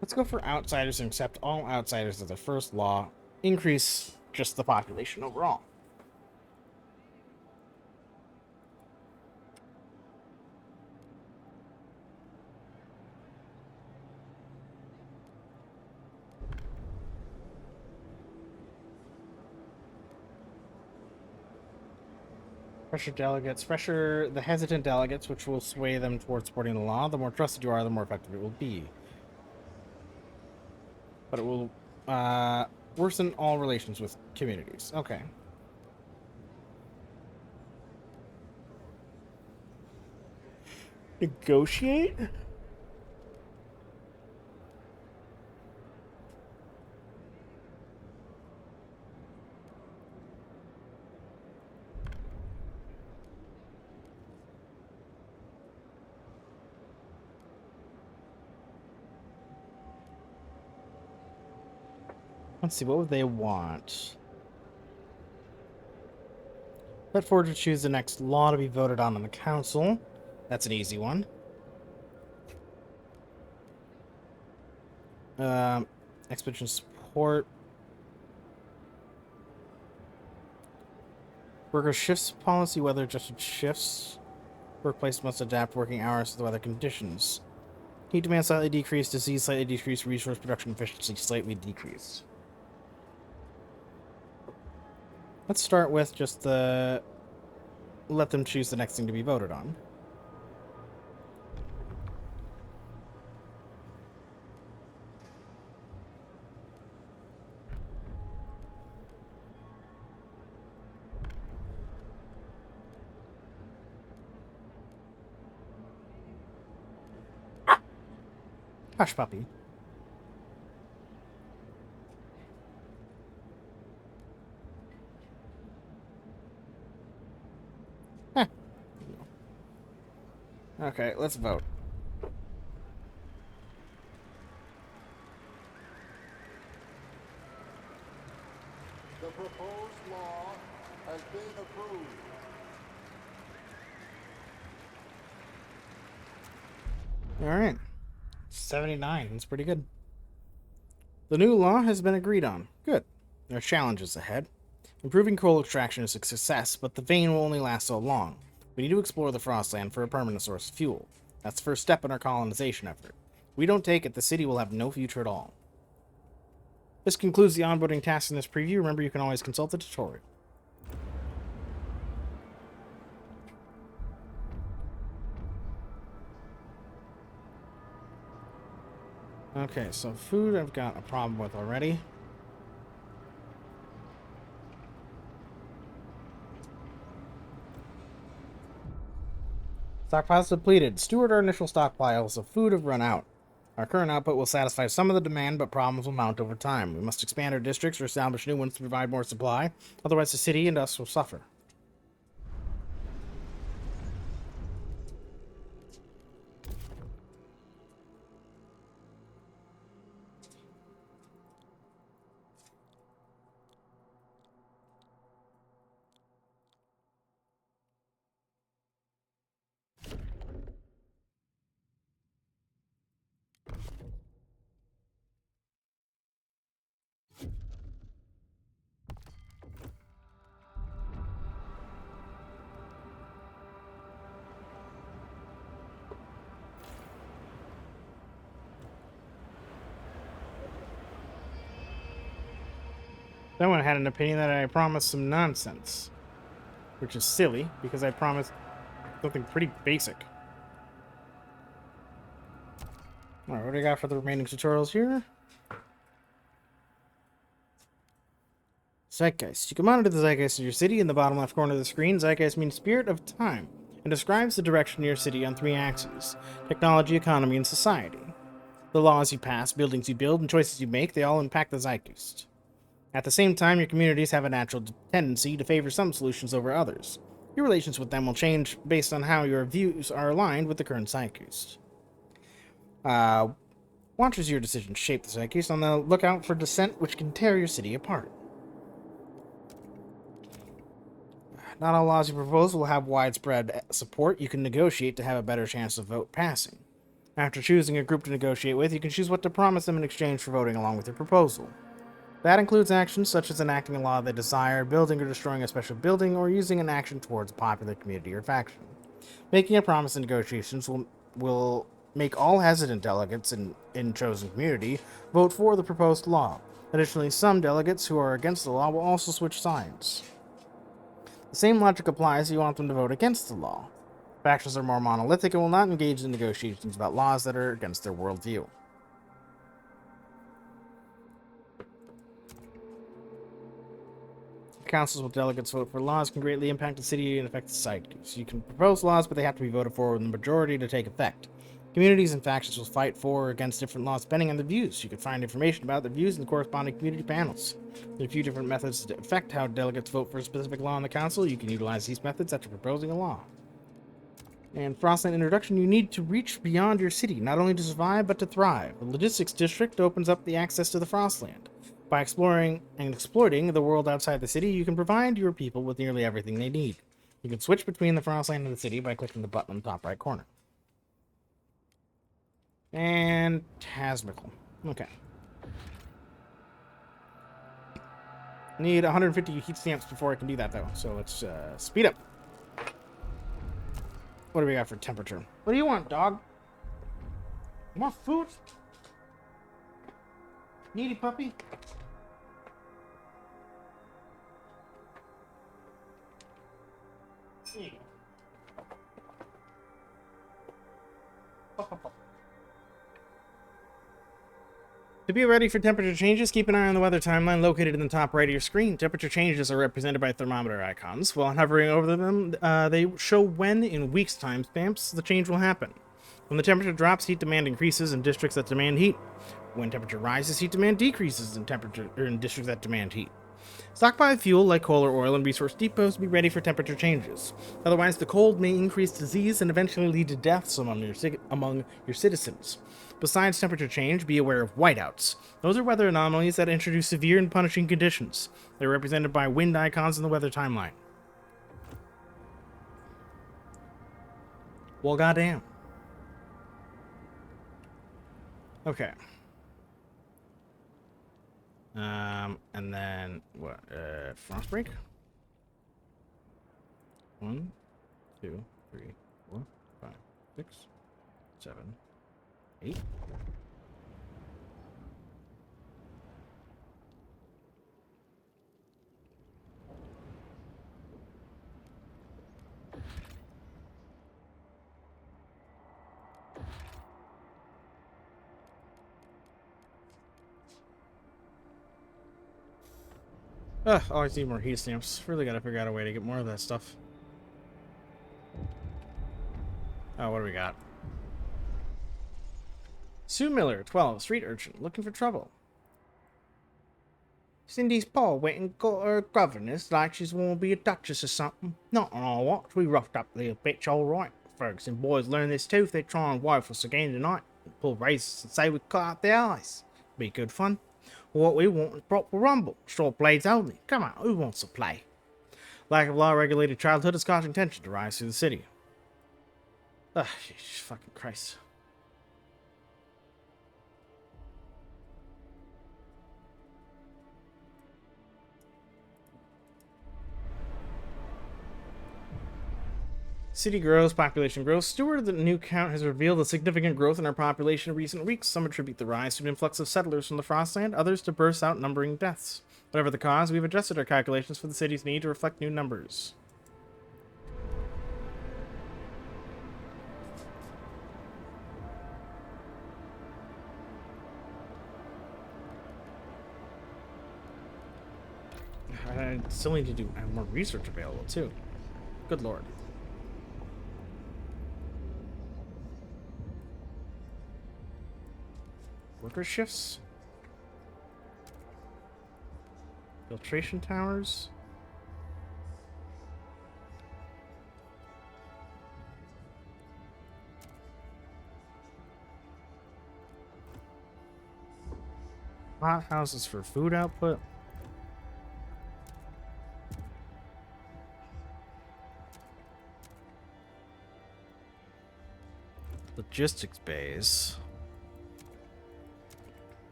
Let's go for outsiders and accept all outsiders as the first law. Increase just the population overall. Pressure the hesitant delegates, which will sway them towards supporting the law. The more trusted you are, the more effective it will be. But it will worsen all relations with communities. Okay. Negotiate? Let's see, what would they want? Let Forger choose the next law to be voted on the council. That's an easy one. Expedition support. Worker shifts policy, weather adjusted shifts. Workplace must adapt working hours to the weather conditions. Heat demand slightly decreased, disease slightly decreased, resource production efficiency slightly decreased. Let's start with just the... let them choose the next thing to be voted on. Hush, puppy. Huh. Okay, let's vote. Alright. 79. That's pretty good. The new law has been agreed on. Good. There are challenges ahead. Improving coal extraction is a success, but the vein will only last so long. We need to explore the Frostland for a permanent source of fuel. That's the first step in our colonization effort. If we don't take it, the city will have no future at all. This concludes the onboarding task in this preview. Remember, you can always consult the tutorial. Okay, so food I've got a problem with already. Stockpiles depleted. Steward our initial stockpiles of food have run out. Our current output will satisfy some of the demand, but problems will mount over time. We must expand our districts or establish new ones to provide more supply. Otherwise, the city and us will suffer. Someone had an opinion that I promised some nonsense. Which is silly, because I promised something pretty basic. Alright, what do I got for the remaining tutorials here? Zeitgeist. You can monitor the zeitgeist of your city in the bottom left corner of the screen. Zeitgeist means spirit of time, and describes the direction of your city on 3 axes: technology, economy, and society. The laws you pass, buildings you build, and choices you make, they all impact the zeitgeist. At the same time, your communities have a natural tendency to favor some solutions over others. Your relations with them will change based on how your views are aligned with the current zeitgeist. Watch as your decisions shape the zeitgeist. On the lookout for dissent which can tear your city apart. Not all laws you propose will have widespread support. You can negotiate to have a better chance of vote passing. After choosing a group to negotiate with, you can choose what to promise them in exchange for voting along with your proposal. That includes actions such as enacting a law they desire, building or destroying a special building, or using an action towards a popular community or faction. Making a promise in negotiations will make all hesitant delegates in chosen community vote for the proposed law. Additionally, some delegates who are against the law will also switch sides. The same logic applies if you want them to vote against the law. Factions are more monolithic and will not engage in negotiations about laws that are against their worldview. Councils with delegates vote for laws can greatly impact the city and affect society. So you can propose laws, but they have to be voted for with the majority to take effect. Communities and factions will fight for or against different laws depending on their views. You can find information about their views in the corresponding community panels. There are a few different methods to affect how delegates vote for a specific law in the council. You can utilize these methods after proposing a law. And Frostland introduction, you need to reach beyond your city, not only to survive, but to thrive. The logistics district opens up the access to the Frostland. By exploring and exploiting the world outside the city, you can provide your people with nearly everything they need. You can switch between the Frostland and the city by clicking the button on the top right corner. Fantasmical. Okay. Need 150 heat stamps before I can do that, though. So let's speed up. What do we got for temperature? What do you want, dog? You want food? Needy puppy? There you go. To be ready for temperature changes, keep an eye on the weather timeline located in the top right of your screen. Temperature changes are represented by thermometer icons. While hovering over them, they show when in weeks timestamps the change will happen. When the temperature drops, heat demand increases in districts that demand heat. When temperature rises, heat demand decreases in districts that demand heat. Stockpile fuel like coal or oil and resource depots to be ready for temperature changes. Otherwise, the cold may increase disease and eventually lead to deaths among your citizens. Besides temperature change, be aware of whiteouts. Those are weather anomalies that introduce severe and punishing conditions. They're represented by wind icons in the weather timeline. Well, goddamn. Okay. And then what? Frost break? 1, 2, 3, 4, 5, 6, 7, 8. Ugh, always need more heat stamps. Really gotta figure out a way to get more of that stuff. Oh, what do we got? Sue Miller, 12, street urchin, looking for trouble. Cindy's pa went and got her governess like she's want to be a duchess or something. Not on our watch, we roughed up the bitch all right. Ferguson boys learn this too if they try and wife us again tonight. Pull razors and say we cut out their eyes. Be good fun. What we want is proper rumble. Short blades only. Come on, who wants to play? Lack of law-regulated childhood is causing tension to rise through the city. Ugh, fucking Christ. City grows, population grows. Steward of the new count has revealed a significant growth in our population in recent weeks. Some attribute the rise to an influx of settlers from the Frostland, others to bursts outnumbering deaths. Whatever the cause, we've adjusted our calculations for the city's need to reflect new numbers. I still need to have more research available, too. Good lord. Worker shifts? Filtration towers? Hot houses for food output? Logistics bays.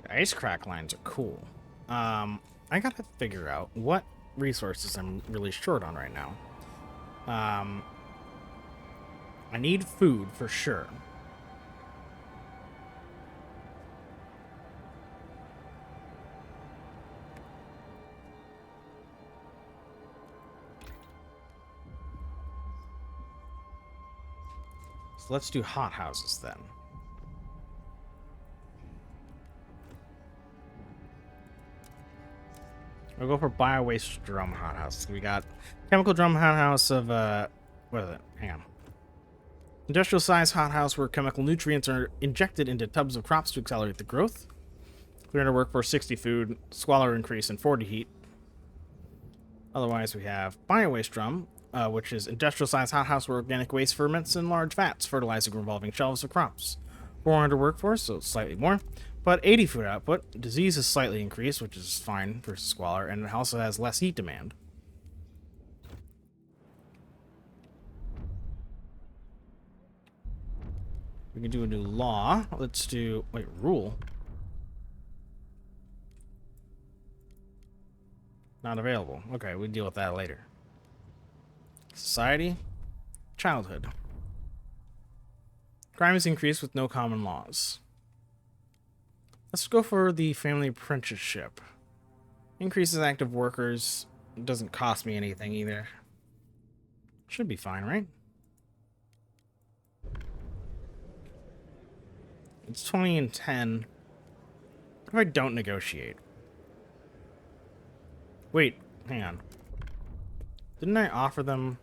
The ice crack lines are cool. I gotta figure out what resources I'm really short on right now. I need food for sure. So let's do hot houses then. We'll go for bio-waste drum hothouse. We got chemical drum hothouse of what is it? Hang on. Industrial size hothouse where chemical nutrients are injected into tubs of crops to accelerate the growth. 300 workforce, 60 food, squalor increase, and 40 heat. Otherwise, we have bio-waste drum, which is industrial size hothouse where organic waste ferments in large vats, fertilizing revolving shelves of crops. 400 workforce, so slightly more. But 80 food output. Disease is slightly increased, which is fine versus squalor, and it also has less heat demand. We can do a new law. Let's do... Wait, rule? Not available. Okay, we deal with that later. Society. Childhood. Crime is increased with no common laws. Let's go for the family apprenticeship. Increases active workers. It doesn't cost me anything either. Should be fine, right? It's 20 and 10. What if I don't negotiate? Wait, hang on. Didn't I offer them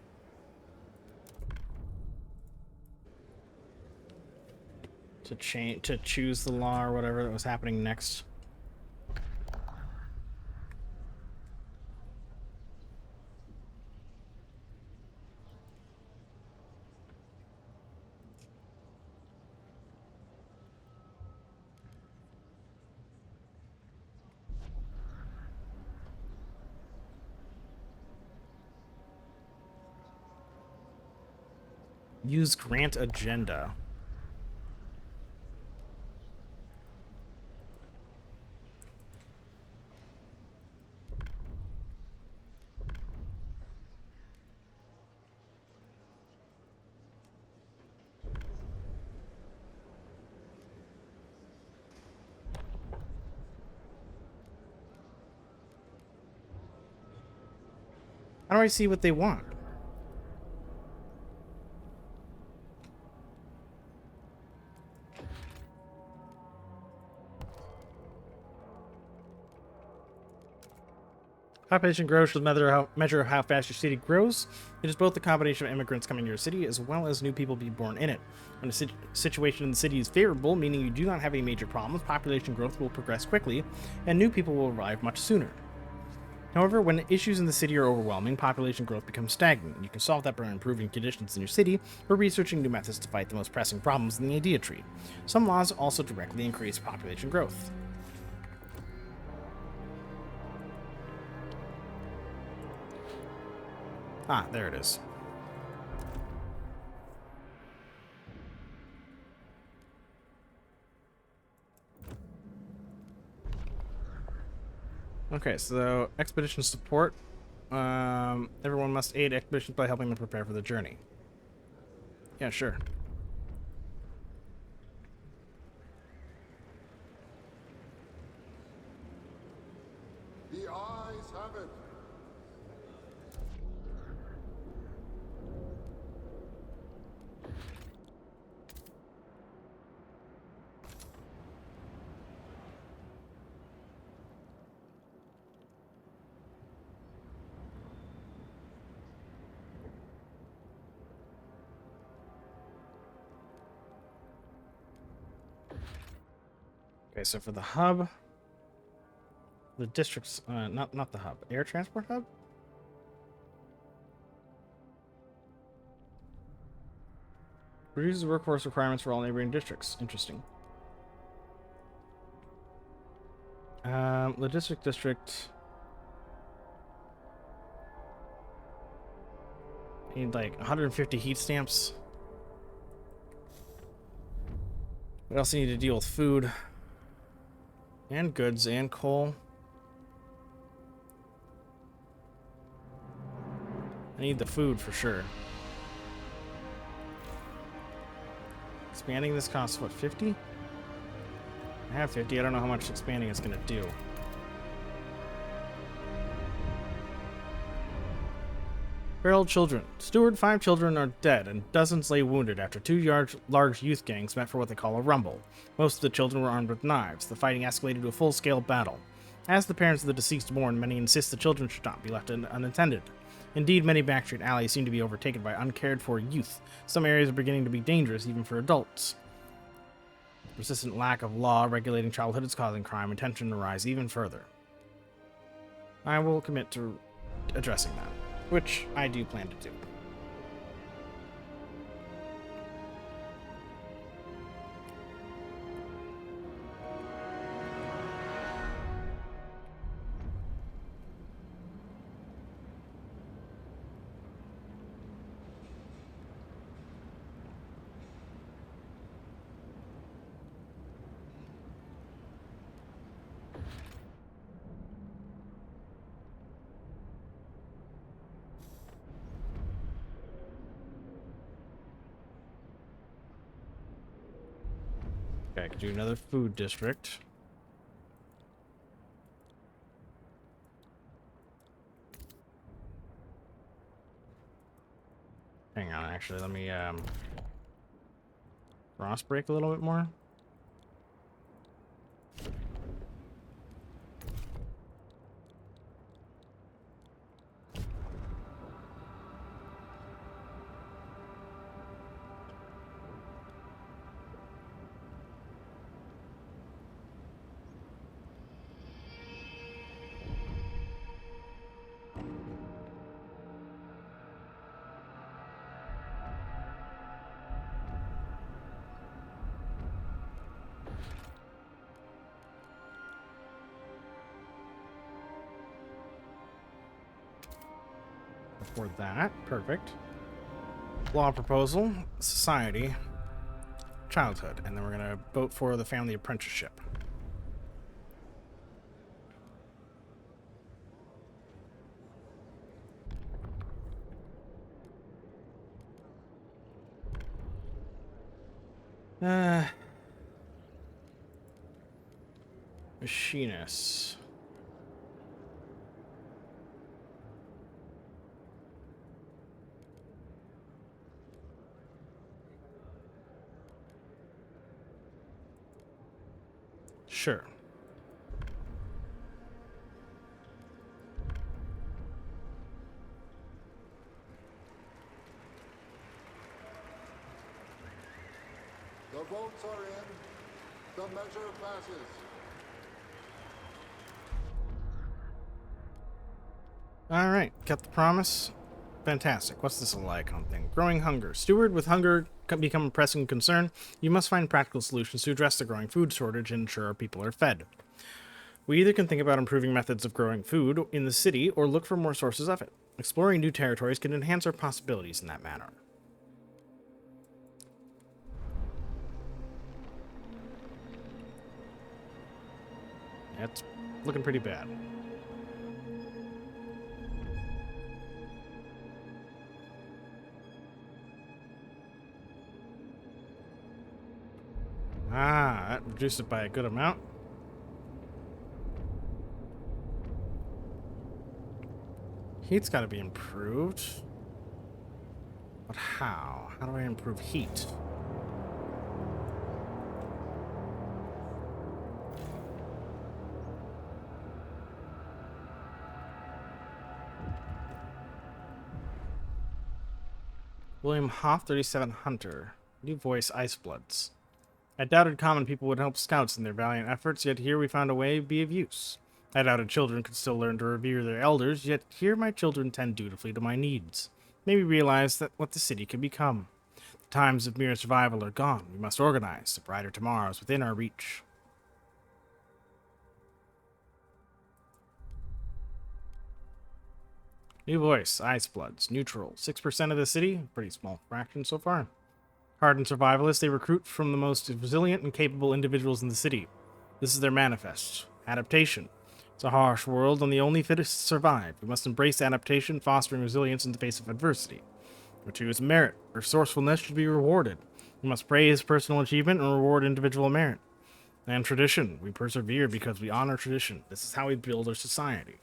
to choose the law or whatever that was happening next? Use grant agenda. How do I see what they want? Population growth should measure how fast your city grows. It is both the combination of immigrants coming to your city as well as new people being born in it. When the situation in the city is favorable, meaning you do not have any major problems, population growth will progress quickly, and new people will arrive much sooner. However, when issues in the city are overwhelming, population growth becomes stagnant. You can solve that by improving conditions in your city or researching new methods to fight the most pressing problems in the idea tree. Some laws also directly increase population growth. Ah, there it is. Okay, so expedition support. Everyone must aid expeditions by helping them prepare for the journey. Yeah, sure. The eyes have it. Okay, so for the hub, the district's not the hub, air transport hub. Reduces workforce requirements for all neighboring districts. Interesting. Logistic district. Need like 150 heat stamps. We also need to deal with food and goods and coal. I need the food for sure. Expanding this costs what, 50? I have 50. I don't know how much expanding it's gonna do. Feral children. Steward, 5 children are dead and dozens lay wounded after 2 large youth gangs met for what they call a rumble. Most of the children were armed with knives. The fighting escalated to a full-scale battle. As the parents of the deceased mourn, many insist the children should not be left unattended. Indeed, many backstreet alleys seem to be overtaken by uncared-for youth. Some areas are beginning to be dangerous even for adults. Persistent lack of law regulating childhood is causing crime and tension to rise even further. I will commit to addressing that, which I do plan to do. Okay, I could do another food district. Hang on, actually, let me frost break a little bit more. afford that. Perfect. Law proposal, society, childhood, and then we're gonna vote for the family apprenticeship. Machinists. Sure. The votes are in. The measure passes. All right, kept the promise. Fantastic. What's this icon thing? Growing hunger. Steward, with hunger become a pressing concern, you must find practical solutions to address the growing food shortage and ensure our people are fed. We either can think about improving methods of growing food in the city or look for more sources of it. Exploring new territories can enhance our possibilities in that manner. That's looking pretty bad. Ah, that reduced it by a good amount. Heat's got to be improved. But how? How do I improve heat? William Hoff, 37 Hunter. New voice, Icebloods. I doubted common people would help scouts in their valiant efforts, yet here we found a way to be of use. I doubted children could still learn to revere their elders, yet here my children tend dutifully to my needs. Made me realize that what the city can become. The times of mere survival are gone. We must organize. A brighter tomorrow is within our reach. New voice, Icebloods. Neutral. 6% of the city. Pretty small fraction so far. Hardened survivalists, they recruit from the most resilient and capable individuals in the city. This is their manifest. Adaptation. It's a harsh world, and the only fittest survive. We must embrace adaptation, fostering resilience in the face of adversity. Number 2 is merit. Resourcefulness should be rewarded. We must praise personal achievement and reward individual merit. And tradition. We persevere because we honor tradition. This is how we build our society.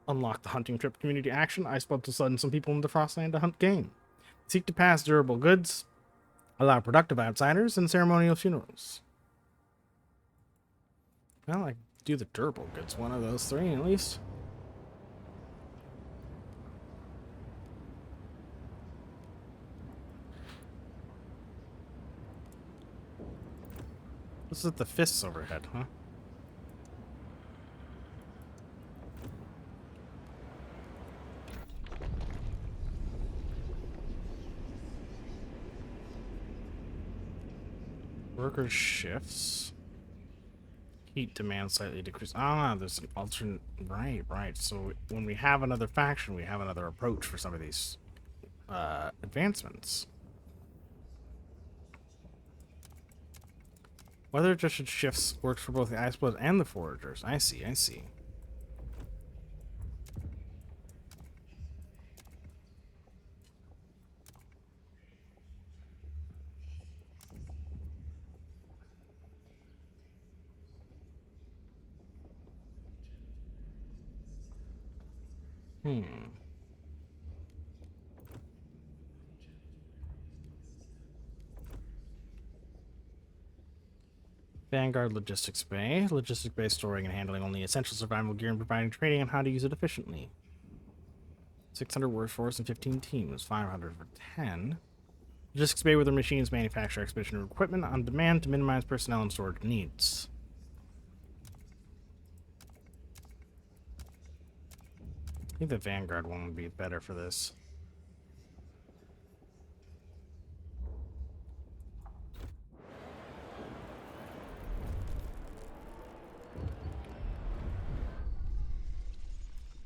Unlock the hunting trip community action. Icebloods will send some people into Frostland to hunt game. Seek to pass durable goods. Allow productive outsiders and ceremonial funerals. Well, I do the durable goods. One of those three, at least. This is the fists overhead, huh? Worker shifts. Heat demand slightly decreased. Ah, there's an alternate. Right. So when we have another faction, we have another approach for some of these advancements. Weather adjusted shifts works for both the Icebloods and the Foragers. I see. Vanguard Logistics Bay. Logistics Bay storing and handling only essential survival gear and providing training on how to use it efficiently. 600 workforce and 15 teams. 500 for 10. Logistics Bay, where the machines manufacture expedition equipment on demand to minimize personnel and storage needs. I think the Vanguard one would be better for this.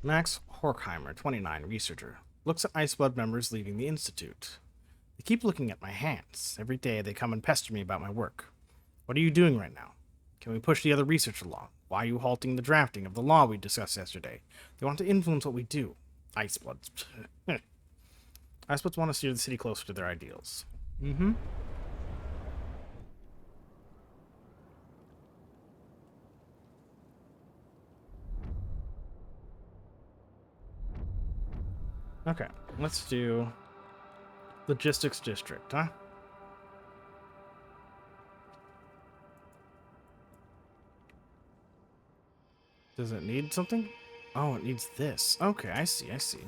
Max Horkheimer, 29, researcher. Looks at Iceblood members leaving the Institute. They keep looking at my hands. Every day they come and pester me about my work. What are you doing right now? Can we push the other research along? Why are you halting the drafting of the law we discussed yesterday? They want to influence what we do. Icebloods. Icebloods want to steer the city closer to their ideals. Mm-hmm. Okay, let's do Logistics District, huh? Does it need something? Oh, it needs this. Okay, I see, I see.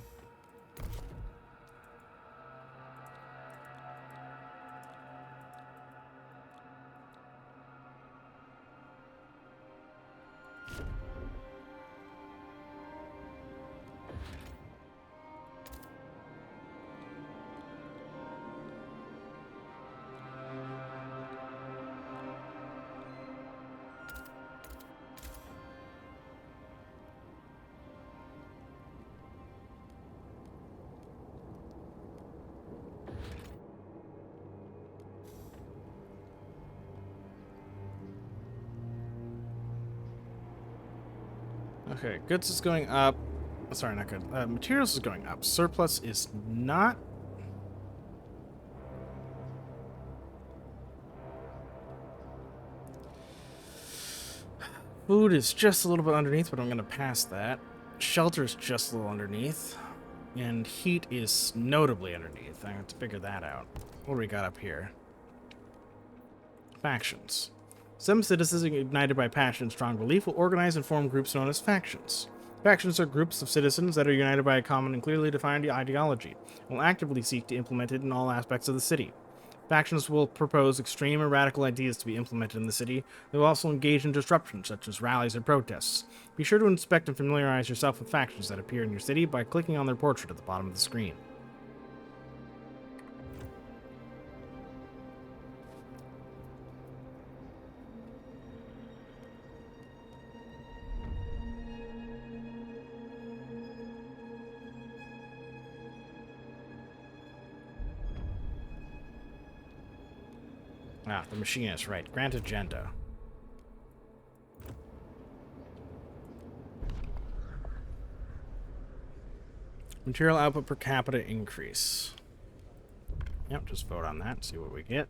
Okay, goods is going up. Sorry, not good. Materials is going up. Surplus is not. Food is just a little bit underneath, but I'm going to pass that. Shelter is just a little underneath. And heat is notably underneath. I have to figure that out. What do we got up here? Factions. Some citizens ignited by passion and strong belief will organize and form groups known as factions. Factions are groups of citizens that are united by a common and clearly defined ideology and will actively seek to implement it in all aspects of the city. Factions will propose extreme or radical ideas to be implemented in the city. They will also engage in disruptions, such as rallies or protests. Be sure to inspect and familiarize yourself with factions that appear in your city by clicking on their portrait at the bottom of the screen. Ah, the machinist, right. Grant agenda. Material output per capita increase. Yep, just vote on that, see what we get.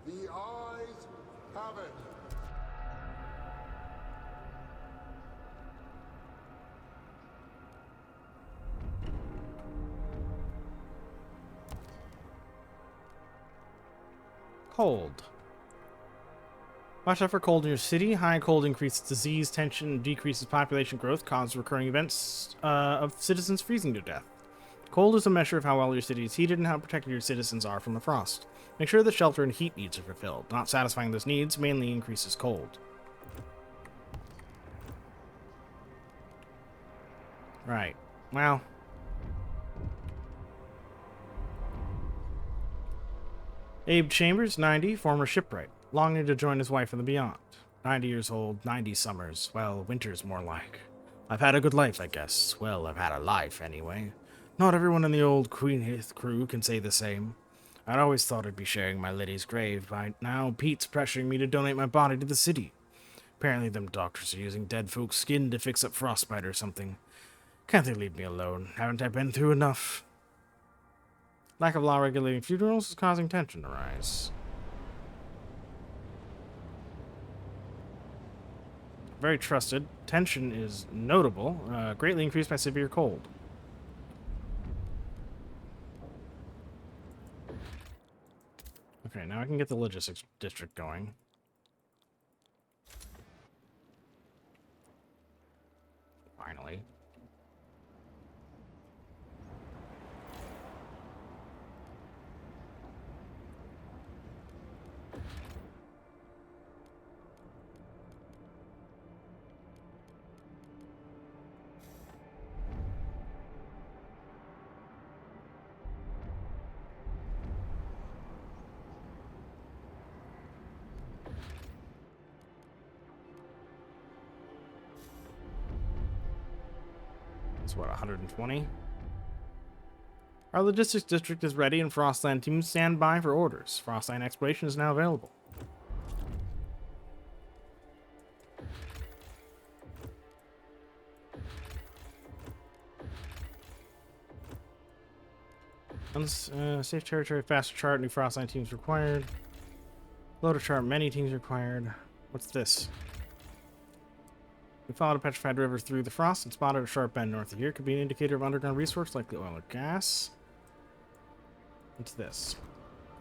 The eyes have it. Cold. Watch out for cold in your city. High cold increases disease, tension, and decreases population growth, causes recurring events of citizens freezing to death. Cold is a measure of how well your city is heated and how protected your citizens are from the frost. Make sure that shelter and heat needs are fulfilled. Not satisfying those needs mainly increases cold. Right. Well. Abe Chambers, 90, former shipwright. Longing to join his wife in the beyond. 90 years old, 90 summers. Well, winter's more like. I've had a good life, I guess. Well, I've had a life, anyway. Not everyone in the old Queenhith crew can say the same. I'd always thought I'd be sharing my lady's grave, but now Pete's pressuring me to donate my body to the city. Apparently them doctors are using dead folks' skin to fix up frostbite or something. Can't they leave me alone? Haven't I been through enough? Lack of law regulating funerals is causing tension to rise. Very trusted. Tension is notable. Greatly increased by severe cold. Okay, now I can get the logistics district going. Finally. It's what, 120? Our logistics district is ready and Frostland teams stand by for orders. Frostland exploration is now available. Safe territory, faster chart, new Frostline teams required. Loader chart, many teams required. What's this? We followed a petrified river through the frost and spotted a sharp bend north of here. Could be an indicator of underground resource like the oil or gas. What's this?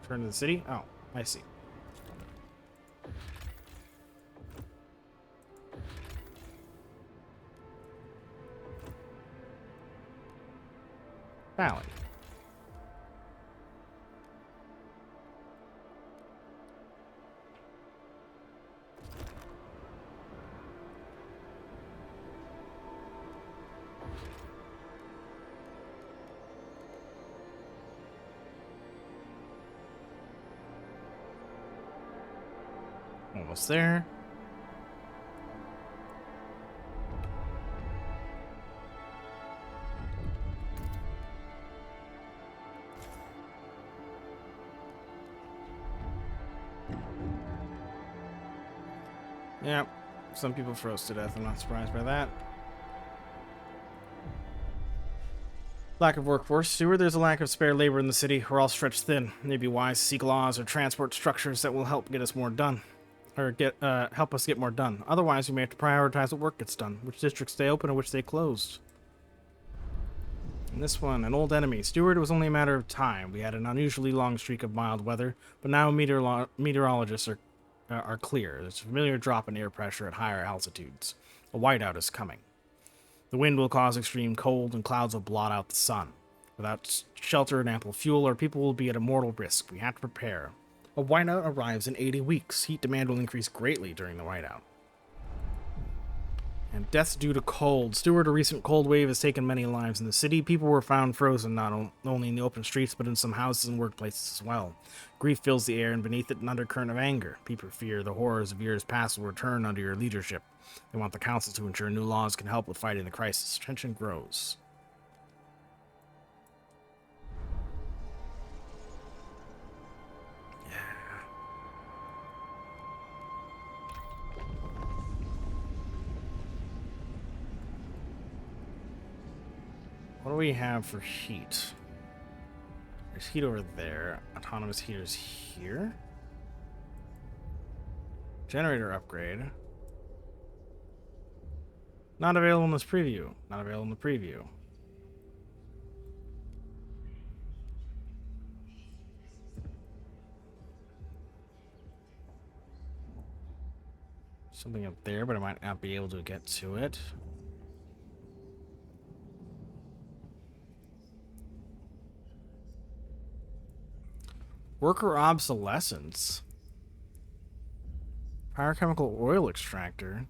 Turn to the city? Oh, I see. Valley. Almost there. Yep, some people froze to death. I'm not surprised by that. Lack of workforce. Steward, there's a lack of spare labor in the city. We're all stretched thin. It may be wise to seek laws or transport structures that will help get us more done. Or help us get more done. Otherwise, we may have to prioritize what work gets done. Which districts stay open and which stay closed. And this one, an old enemy. Steward, it was only a matter of time. We had an unusually long streak of mild weather, but now meteorologists are clear. There's a familiar drop in air pressure at higher altitudes. A whiteout is coming. The wind will cause extreme cold, and clouds will blot out the sun. Without shelter and ample fuel, our people will be at a mortal risk. We have to prepare. A whiteout arrives in 80 weeks. Heat demand will increase greatly during the whiteout. And deaths due to cold. Steward, a recent cold wave has taken many lives in the city. People were found frozen not only in the open streets, but in some houses and workplaces as well. Grief fills the air, and beneath it an undercurrent of anger. People fear the horrors of years past will return under your leadership. They want the council to ensure new laws can help with fighting the crisis. Tension grows. What do we have for heat? There's heat over there. Autonomous heaters here. Generator upgrade. Not available in this preview. Not available in the preview. Something up there, but I might not be able to get to it. Worker obsolescence. Pyrochemical oil extractor.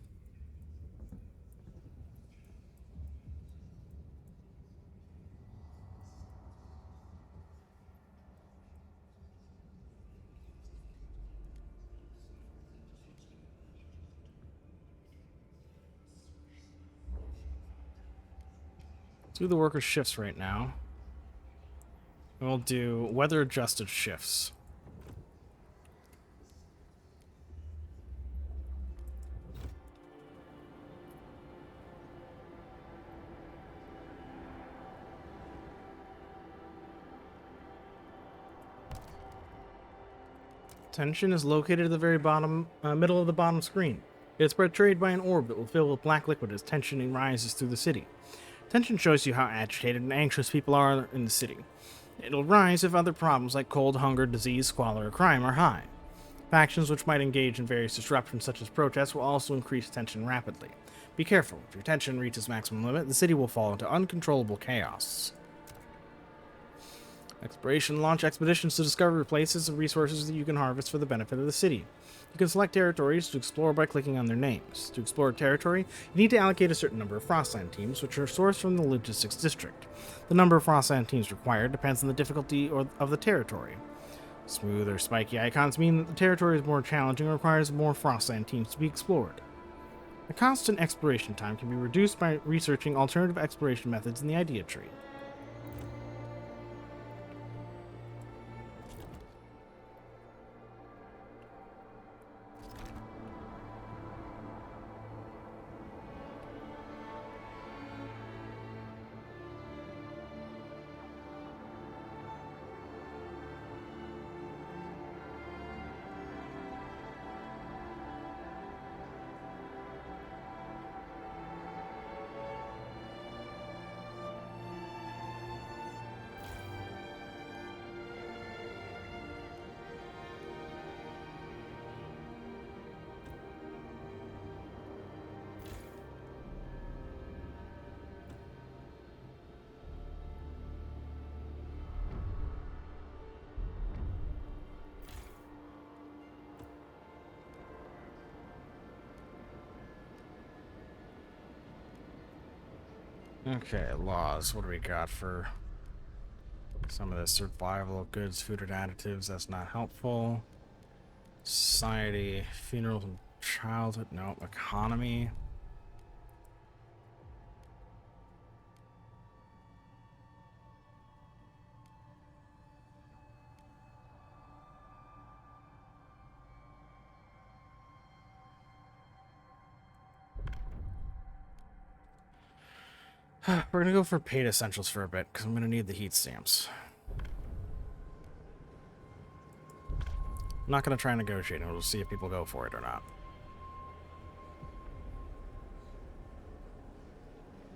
Do the worker shifts right now. We'll do weather-adjusted shifts. Tension is located at the very bottom, middle of the bottom screen. It is portrayed by an orb that will fill with black liquid as tension rises through the city. Tension shows you how agitated and anxious people are in the city. It'll rise if other problems like cold, hunger, disease, squalor, or crime are high. Factions which might engage in various disruptions such as protests will also increase tension rapidly. Be careful. If your tension reaches maximum limit, the city will fall into uncontrollable chaos. Exploration launch expeditions to discover places and resources that you can harvest for the benefit of the city. You can select territories to explore by clicking on their names. To explore a territory, you need to allocate a certain number of Frostland teams, which are sourced from the logistics district. The number of Frostland teams required depends on the difficulty of the territory. Smooth or spiky icons mean that the territory is more challenging and requires more Frostland teams to be explored. The constant exploration time can be reduced by researching alternative exploration methods in the idea tree. Okay, laws. What do we got for some of the survival goods, food and additives? That's not helpful. Society, funerals and childhood. No. Economy. We're gonna go for paid essentials for a bit, because I'm gonna need the heat stamps. I'm not gonna try and negotiate, and we'll see if people go for it or not.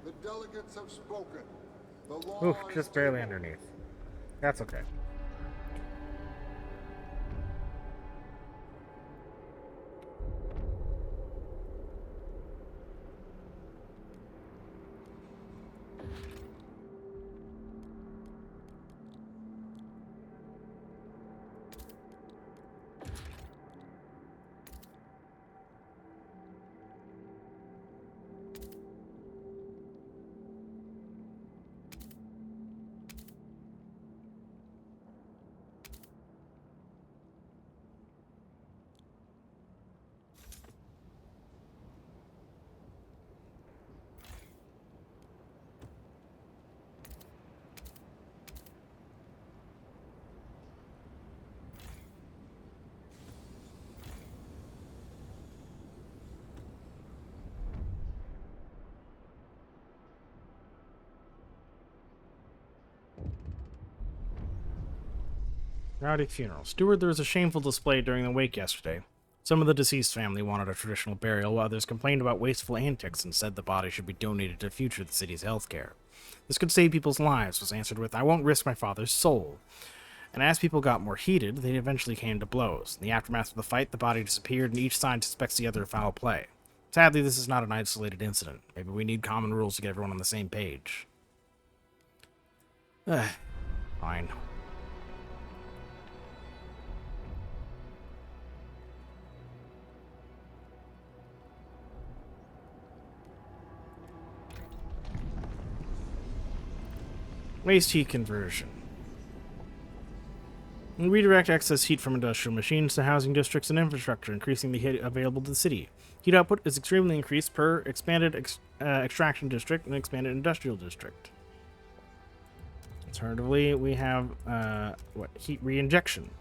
The delegates have spoken. The law Oof, is just barely tabled. underneath. That's okay. Rowdy funeral. Steward, there was a shameful display during the wake yesterday. Some of the deceased family wanted a traditional burial, while others complained about wasteful antics and said the body should be donated to future the city's healthcare. This could save people's lives, was answered with, I won't risk my father's soul. And as people got more heated, they eventually came to blows. In the aftermath of the fight, the body disappeared, and each side suspects the other of foul play. Sadly, this is not an isolated incident. Maybe we need common rules to get everyone on the same page. Fine. Waste heat conversion. We redirect excess heat from industrial machines to housing districts and infrastructure, increasing the heat available to the city. Heat output is extremely increased per expanded extraction district and expanded industrial district. Alternatively, we have heat re-injection.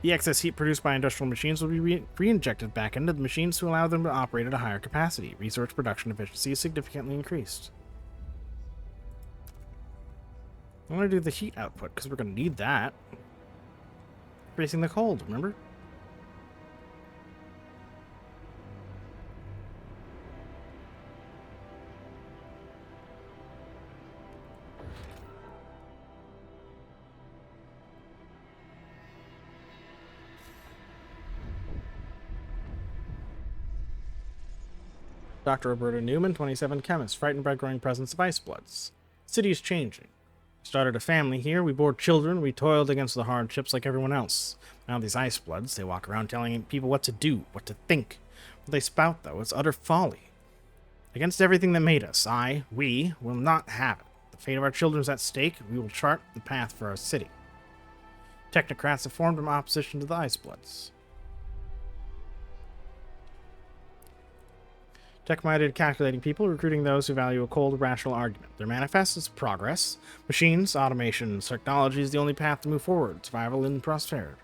The excess heat produced by industrial machines will be re-injected back into the machines to allow them to operate at a higher capacity. Resource production efficiency is significantly increased. I'm going to do the heat output, because we're going to need that. Facing the cold, remember? Dr. Roberta Newman, 27, chemist, frightened by growing presence of ice bloods. City is changing. Started a family here, we bore children, we toiled against the hardships like everyone else. Now these ice bloods, they walk around telling people what to do, what to think. What they spout, though, is utter folly. Against everything that made us, we will not have it. The fate of our children is at stake, we will chart the path for our city. Technocrats have formed in opposition to the ice bloods. Tech-minded, calculating people recruiting those who value a cold, rational argument. Their manifest is progress. Machines, automation, and technology is the only path to move forward, survival, and prosperity.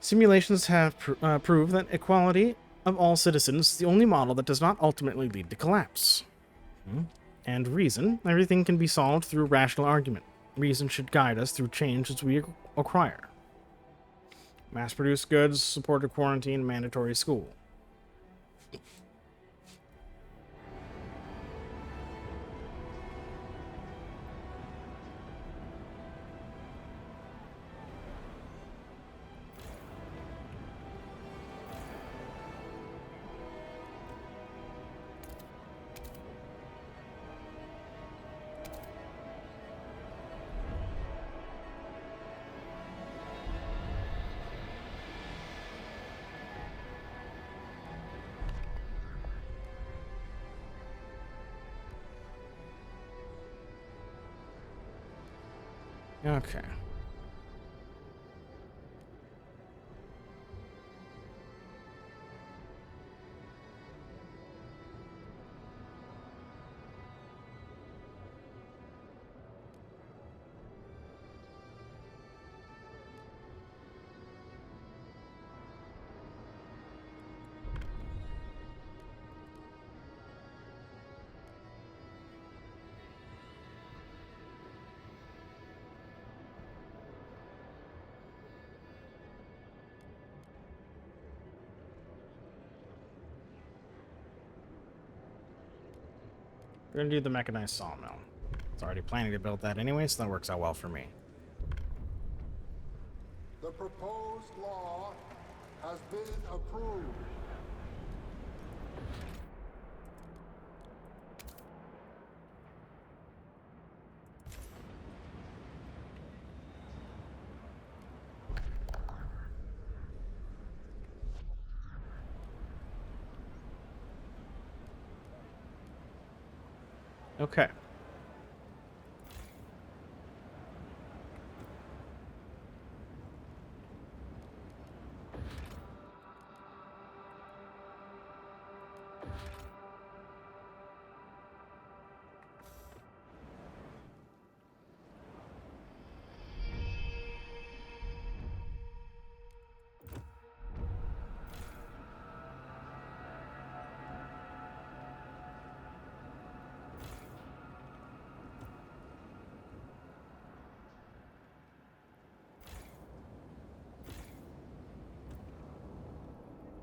Simulations have proved that equality of all citizens is the only model that does not ultimately lead to collapse. And reason. Everything can be solved through rational argument. Reason should guide us through change as we acquire. Mass-produced goods, supported quarantine, mandatory school. Okay. We're gonna do the mechanized sawmill. It's already planning to build that anyway, so that works out well for me. The proposed law has been approved. Okay.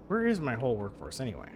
Where is my whole workforce anyway?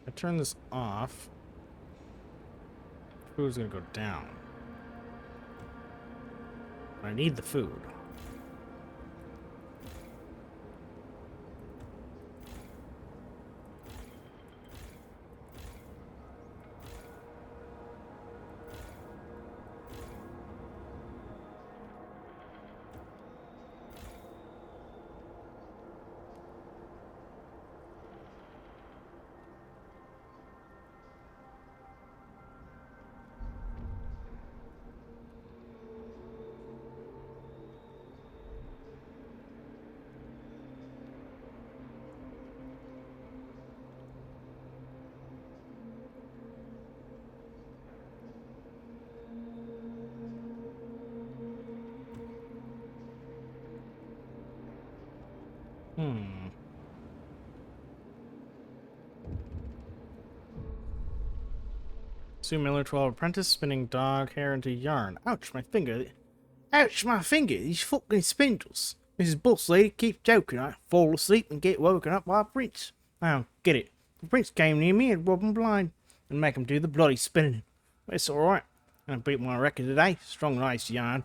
I turn this off. Food's gonna go down. I need the food. Sue Miller, 12 apprentice, spinning dog hair into yarn. Ouch, my finger. Ouch, my finger. These fucking spindles. Mrs. Boss lady keeps joking. I fall asleep and get woken up by Prince. I don't get it. The Prince came near me and robbed him blind and make him do the bloody spinning. But it's alright. I beat my record today. Strong nice yarn.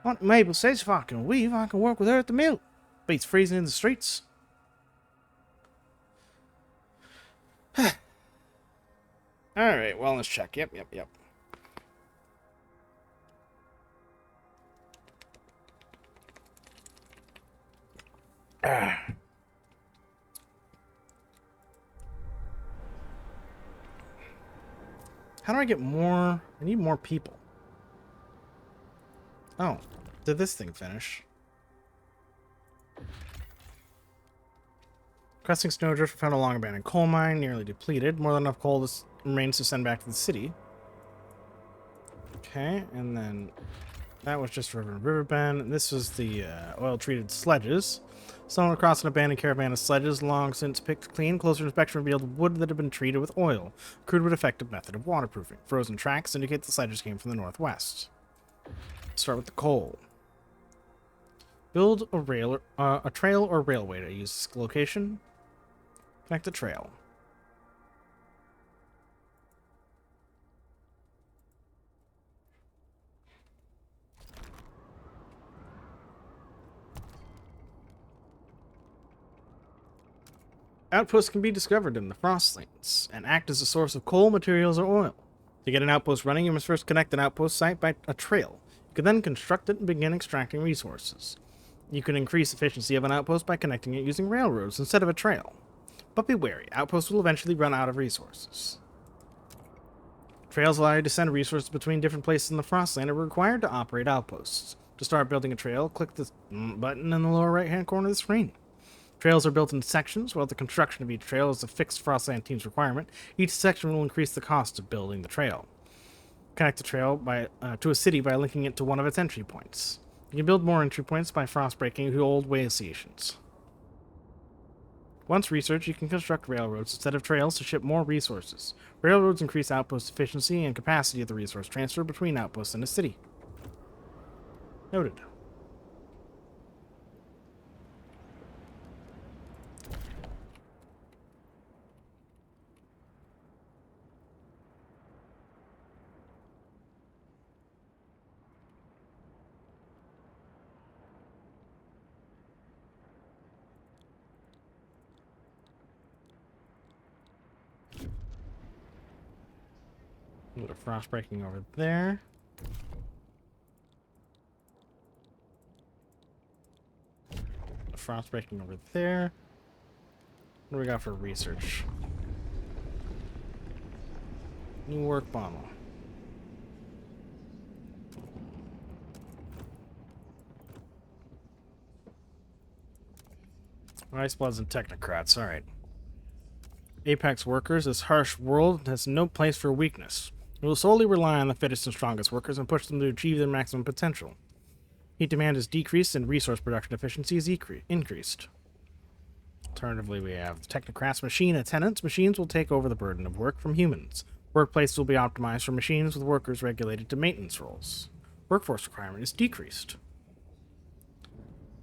Aunt Mabel says if I can weave, I can work with her at the mill. Beats freezing in the streets. Alright, wellness check. Yep. How do I get more? I need more people. Oh, did this thing finish? Cresting snowdrift found a long abandoned coal mine, nearly depleted. More than enough coal remains to send back to the city. Okay, and then that was just riverbend. This was the oil-treated sledges. Stumbled across an abandoned caravan of sledges, long since picked clean. Closer inspection revealed wood that had been treated with oil, a crude but effective method of waterproofing. Frozen tracks indicate the sledges came from the northwest. Start with the coal. Build a trail or railway to use this location. Connect the trail. Outposts can be discovered in the Frostlands and act as a source of coal, materials, or oil. To get an outpost running, you must first connect an outpost site by a trail. You can then construct it and begin extracting resources. You can increase efficiency of an outpost by connecting it using railroads instead of a trail. But be wary, outposts will eventually run out of resources. Trails allow you to send resources between different places in the Frostland and are required to operate outposts. To start building a trail, click the button in the lower right-hand corner of the screen. Trails are built in sections, while the construction of each trail is a fixed Frostland team's requirement. Each section will increase the cost of building the trail. Connect the trail to a city by linking it to one of its entry points. You can build more entry points by frost-breaking old way stations. Once researched, you can construct railroads instead of trails to ship more resources. Railroads increase outpost efficiency and capacity of the resource transfer between outposts in a city. Noted. A little frost breaking over there. Frost breaking over there. What do we got for research? New work bottle. Ice Bloods and Technocrats, alright. Apex workers, this harsh world has no place for weakness. It will solely rely on the fittest and strongest workers and push them to achieve their maximum potential. Heat demand is decreased and resource production efficiency is increased. Alternatively, we have Technocrats machine attendants. Machines will take over the burden of work from humans. Workplaces will be optimized for machines with workers regulated to maintenance roles. Workforce requirement is decreased.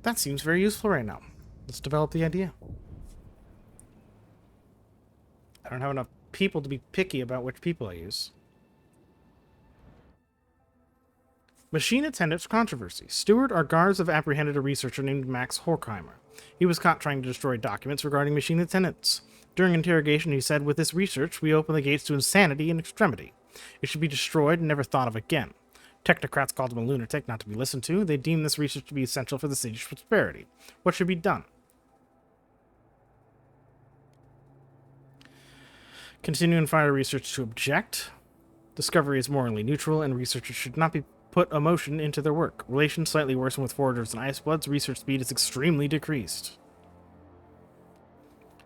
That seems very useful right now. Let's develop the idea. I don't have enough people to be picky about which people I use. Machine attendants controversy. Steward or guards have apprehended a researcher named Max Horkheimer. He was caught trying to destroy documents regarding machine attendants. During interrogation, he said, "With this research, we open the gates to insanity and extremity. It should be destroyed and never thought of again." Technocrats called him a lunatic not to be listened to. They deemed this research to be essential for the city's prosperity. What should be done? Continue and fire research to object. Discovery is morally neutral, and researchers should not be put emotion into their work. Relations slightly worsen with foragers and ice bloods. Research speed is extremely decreased.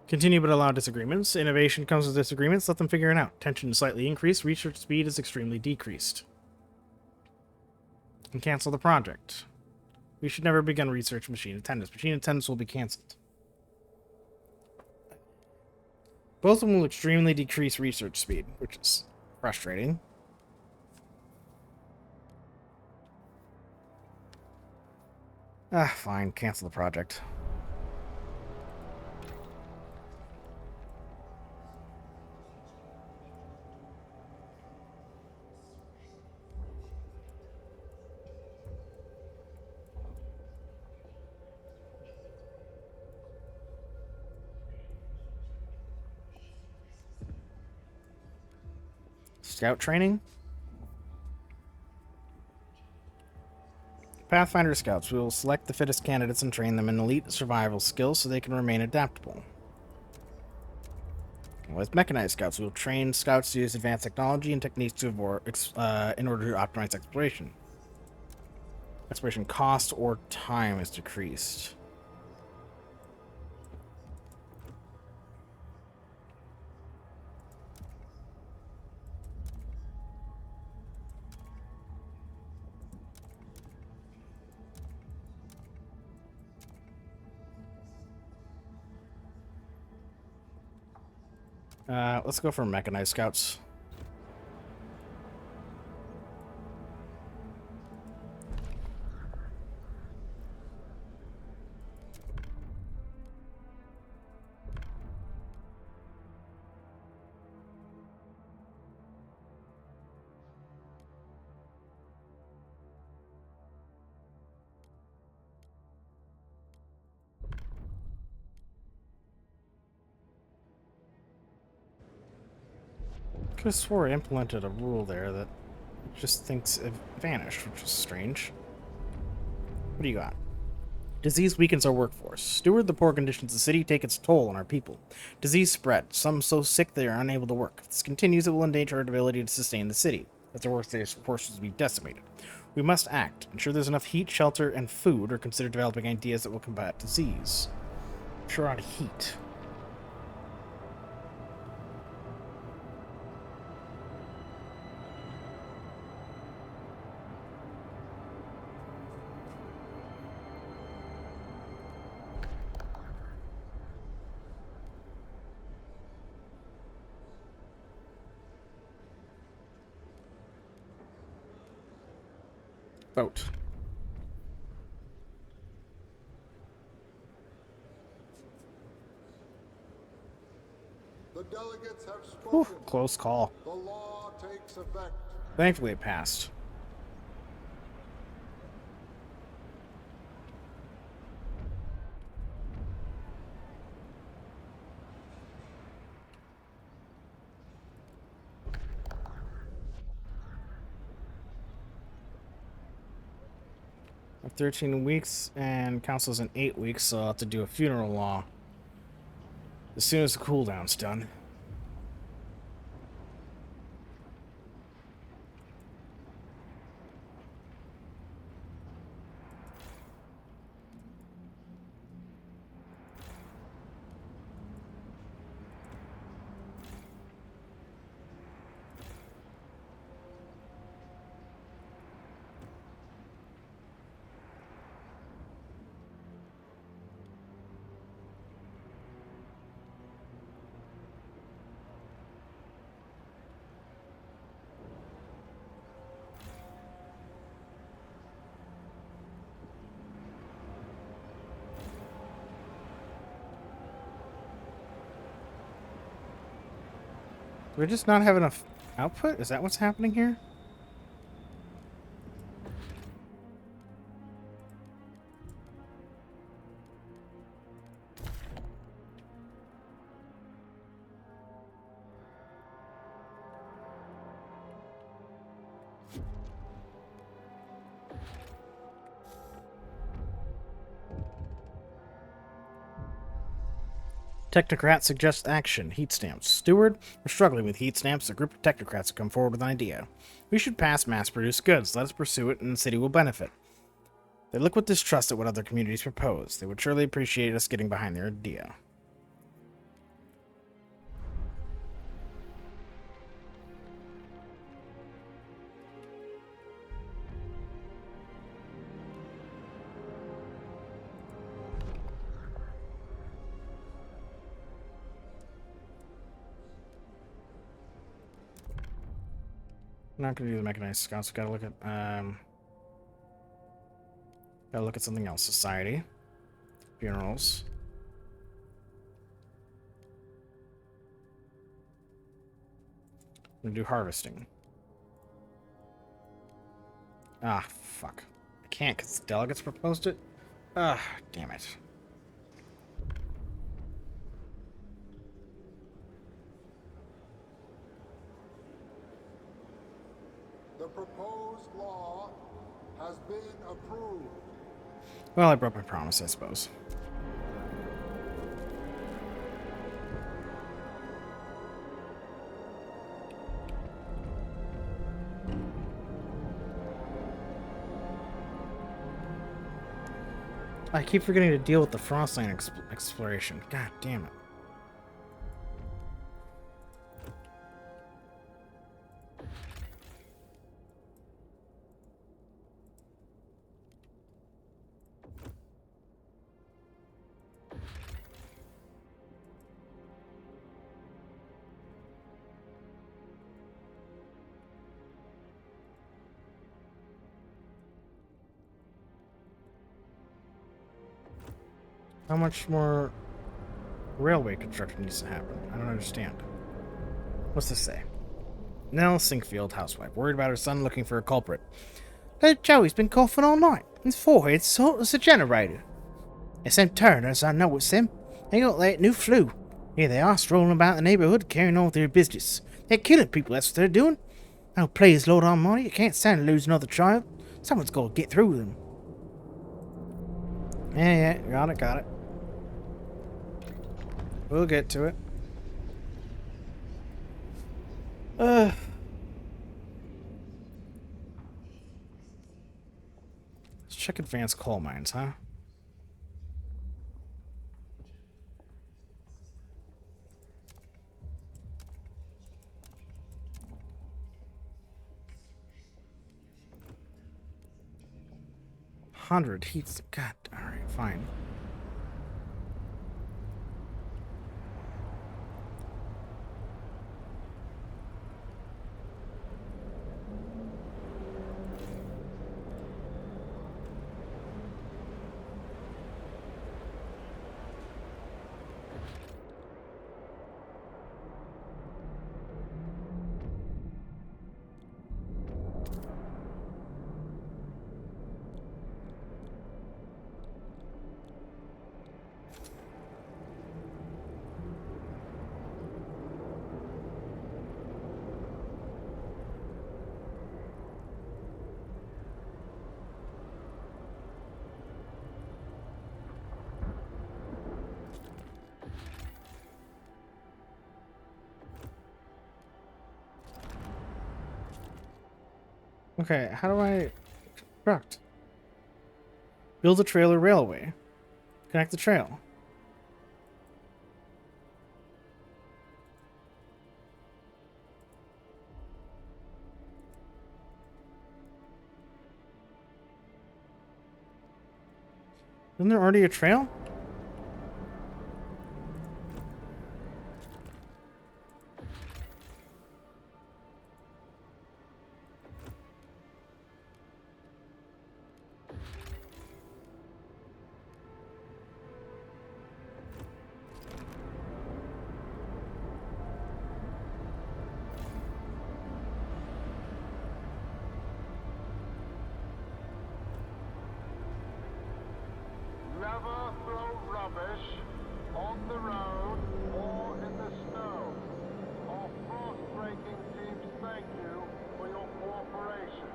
Continue but allow disagreements. Innovation comes with disagreements. Let them figure it out. Tension is slightly increased. Research speed is extremely decreased. And cancel the project. We should never begin research machine attendants. Machine attendants will be cancelled. Both of them will extremely decrease research speed, which is frustrating. Fine. Cancel the project. Scout training? Pathfinder Scouts. We will select the fittest candidates and train them in elite survival skills so they can remain adaptable. With Mechanized Scouts, we will train Scouts to use advanced technology and techniques to in order to optimize exploration. Exploration cost or time is decreased. Let's go for Mechanized Scouts. Could have swore I implemented a rule there that just thinks it vanished, which is strange. What do you got? Disease weakens our workforce. Steward the poor conditions of the city take its toll on our people. Disease spread. Some so sick they are unable to work. If this continues, it will endanger our ability to sustain the city, as the workforce will be decimated. We must act. Ensure there's enough heat, shelter, and food, or consider developing ideas that will combat disease. Sure on heat. Vote. The delegates have Whew, spoken. close call. The law takes effect. Thankfully it passed. I have 13 weeks and council's in 8 weeks, so I'll have to do a funeral law as soon as the cooldown's done. Do we just not have enough output? Is that what's happening here? Technocrat suggests action. Heat stamps. Steward, we're struggling with heat stamps. A group of technocrats have come forward with an idea. We should pass mass-produced goods. Let us pursue it, and the city will benefit. They look with distrust at what other communities propose. They would surely appreciate us getting behind their idea. I'm not gonna do the mechanized scouts. Gotta look at something else. Society, funerals. I'm gonna do harvesting. Ah, fuck. I can't because delegates proposed it. Ah, damn it. been approved. Well, I broke my promise, I suppose. I keep forgetting to deal with the Frostland exploration. God damn it. How much more railway construction needs to happen? I don't understand. What's this say? Nell Sinkfield, housewife, worried about her son looking for a culprit. That Joey's been coughing all night. His forehead's hot as a generator. It's them Turners, I know it's them. They got that new flu. Here they are, strolling about the neighborhood, carrying on with their business. They're killing people, that's what they're doing. Oh, please, Lord Almighty, it can't stand to lose another child. Someone's got to get through them. Yeah, got it. We'll get to it. Let's check advanced coal mines, huh? $100 heats. God, alright, fine. Okay, how do I construct? Build a trailer railway. Connect the trail. Isn't there already a trail? Never throw rubbish on the road or in the snow. Our frost-breaking teams thank you for your cooperation.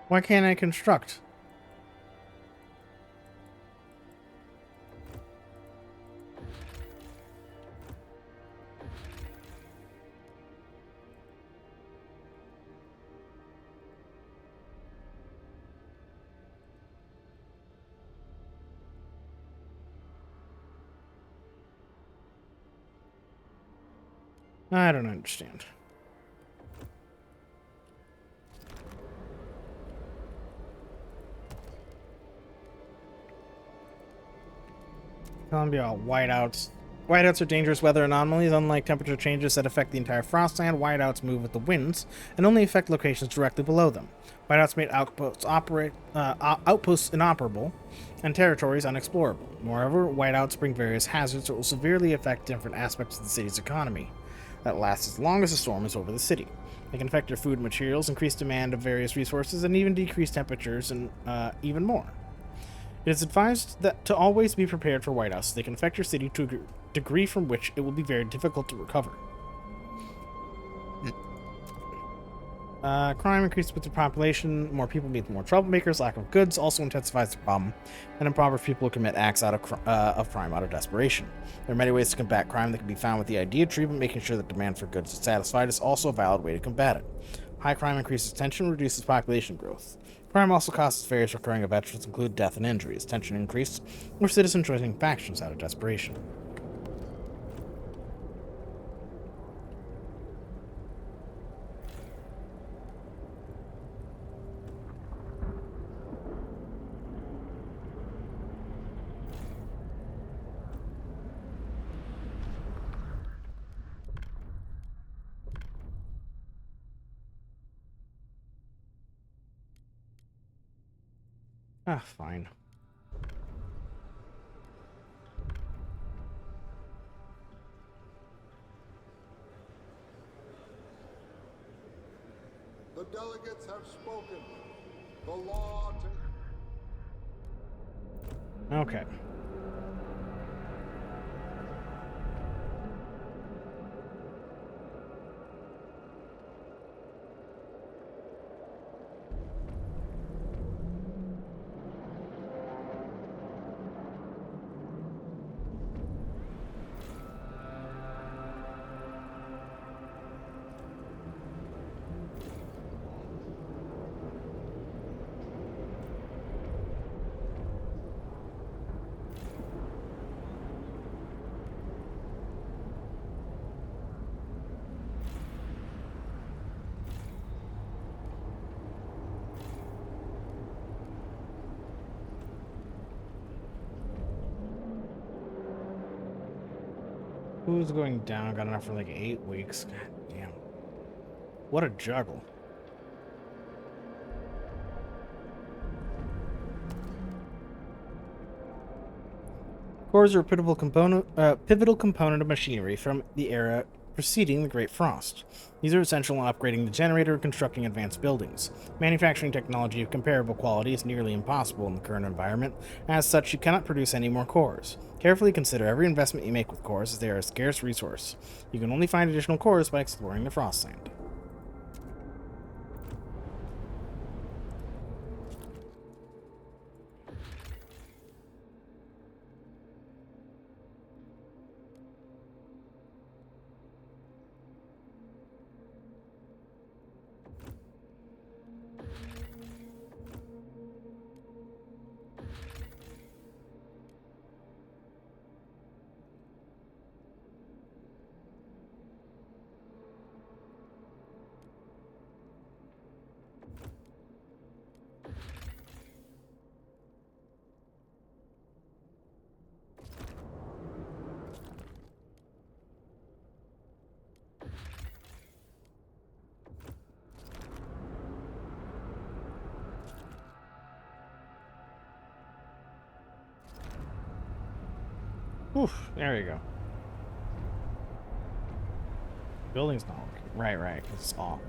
Why can't I construct? I don't understand. Columbia, whiteouts. Whiteouts are dangerous weather anomalies. Unlike temperature changes that affect the entire Frostland, whiteouts move with the winds and only affect locations directly below them. Whiteouts made outposts inoperable and territories unexplorable. Moreover, whiteouts bring various hazards that will severely affect different aspects of the city's economy that lasts as long as the storm is over the city. They can affect your food and materials, increase demand of various resources, and even decrease temperatures and even more. It is advised that to always be prepared for whiteouts. They can affect your city to a degree from which it will be very difficult to recover. Crime increases with the population. More people mean more troublemakers. Lack of goods also intensifies the problem, and impoverished people commit acts of crime out of desperation. There are many ways to combat crime that can be found with the idea tree, but making sure that demand for goods is satisfied is also a valid way to combat it. High crime increases tension and reduces population growth. Crime also causes various recurring events, which include death and injuries. Tension increased, or citizens joining factions out of desperation. Ah, fine. The delegates have spoken. The law to... Okay. Who's going down? Got enough for like 8 weeks. God damn. What a juggle. Cores are a pivotal component of machinery from the era preceding the Great Frost. These are essential in upgrading the generator and constructing advanced buildings. Manufacturing technology of comparable quality is nearly impossible in the current environment. As such, you cannot produce any more cores. Carefully consider every investment you make with cores, as they are a scarce resource. You can only find additional cores by exploring the Frostland. Oof, there you go. Building's not working. Right. It's all.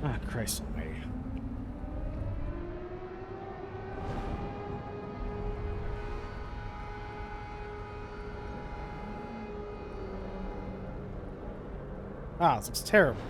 Ah, Christ almighty. Ah, this looks terrible.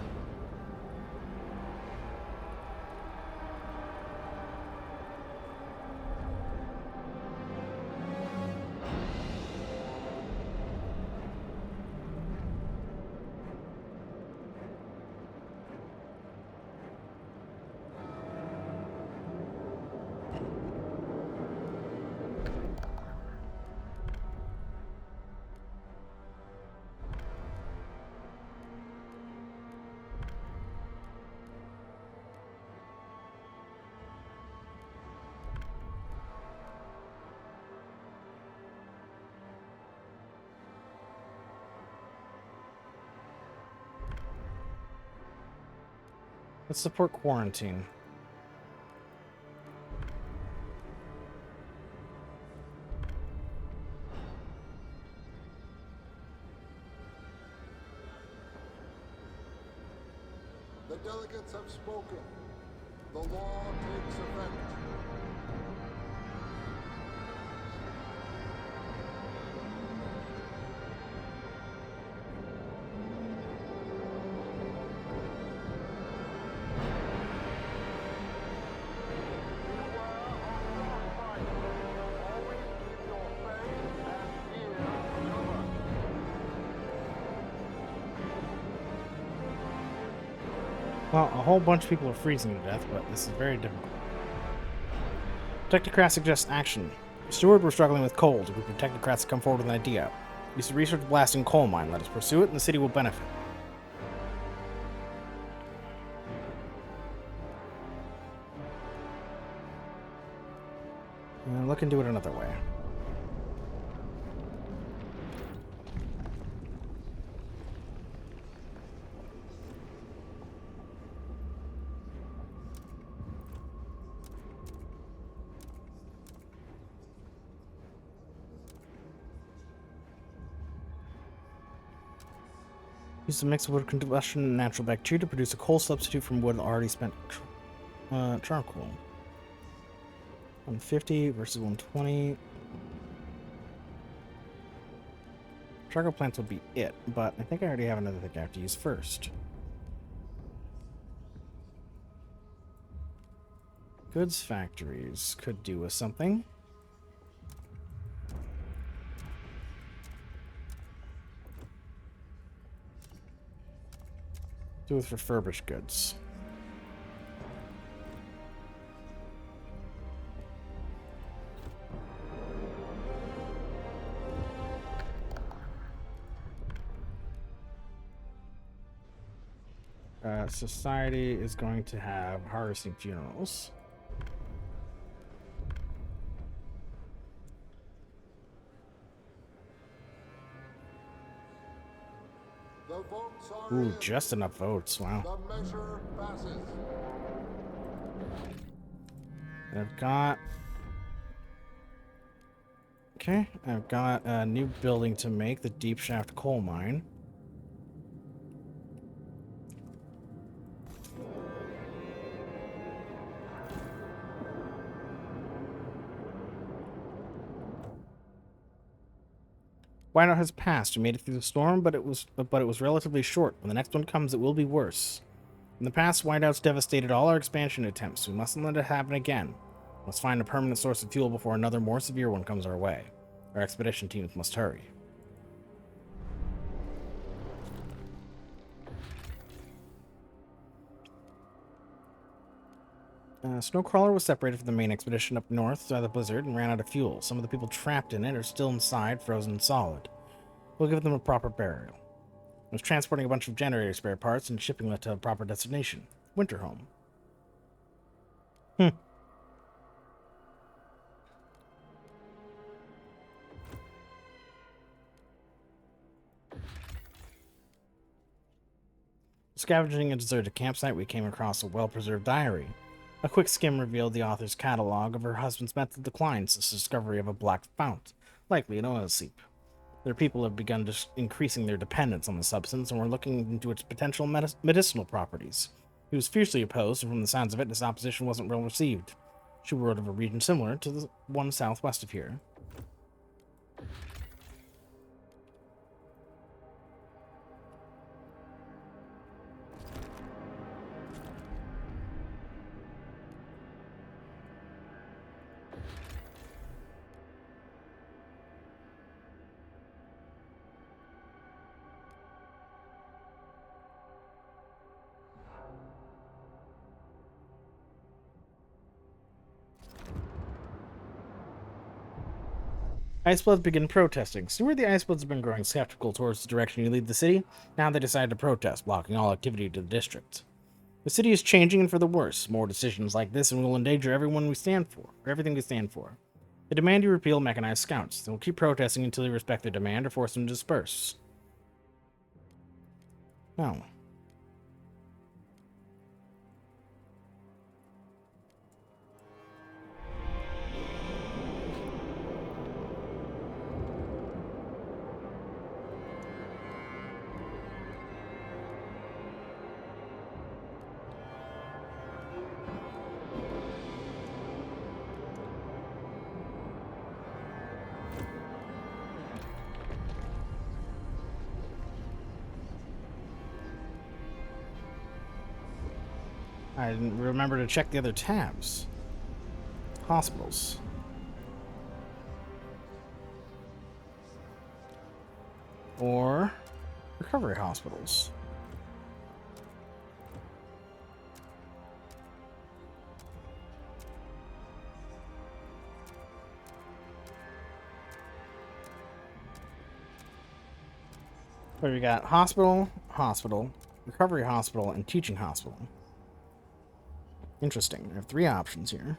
Let's support quarantine. The delegates have spoken. The law takes effect. Well, a whole bunch of people are freezing to death, but this is very difficult. Technocrats suggest action. Steward, we're struggling with cold. A group of technocrats come forward with an idea. We should research blasting coal mine. Let us pursue it, and the city will benefit. Look into it another way. Use a mix of wood combustion and natural bacteria to produce a coal substitute from wood already spent charcoal. 150 versus 120. Charcoal plants would be it, but I think I already have another thing I have to use first. Goods factories could do with something. Do with refurbished goods. Society is going to have harvesting funerals. The votes are Ooh, in. just enough votes. Wow. The measure passes. I've got... Okay, I've got a new building to make, the deep shaft coal mine. Whiteout has passed. We made it through the storm, but it was relatively short. When the next one comes, it will be worse. In the past, Whiteout's devastated all our expansion attempts. We mustn't let it happen again. We must find a permanent source of fuel before another more severe one comes our way. Our expedition teams must hurry. Snowcrawler was separated from the main expedition up north by the blizzard and ran out of fuel. Some of the people trapped in it are still inside, frozen solid. We'll give them a proper burial. I was transporting a bunch of generator spare parts and shipping it to a proper destination. Winterhome. Scavenging a deserted campsite, we came across a well-preserved diary. A quick skim revealed the author's catalog of her husband's mental decline since the discovery of a black fount, likely an oil seep. Their people have begun increasing their dependence on the substance and were looking into its potential medicinal properties. He was fiercely opposed, and from the sounds of it, his opposition wasn't well received. She wrote of a region similar to the one southwest of here. Icebloods begin protesting. Steward, the Icebloods have been growing skeptical towards the direction you lead the city. Now they decide to protest, blocking all activity to the district. The city is changing and for the worse. More decisions like this and will endanger everything we stand for. They demand you repeal mechanized scouts. They will keep protesting until you respect their demand or force them to disperse. Oh. I didn't remember to check the other tabs. Hospitals. Or recovery hospitals. Where we got hospital, hospital, recovery hospital, and teaching hospital. Interesting. I have 3 options here.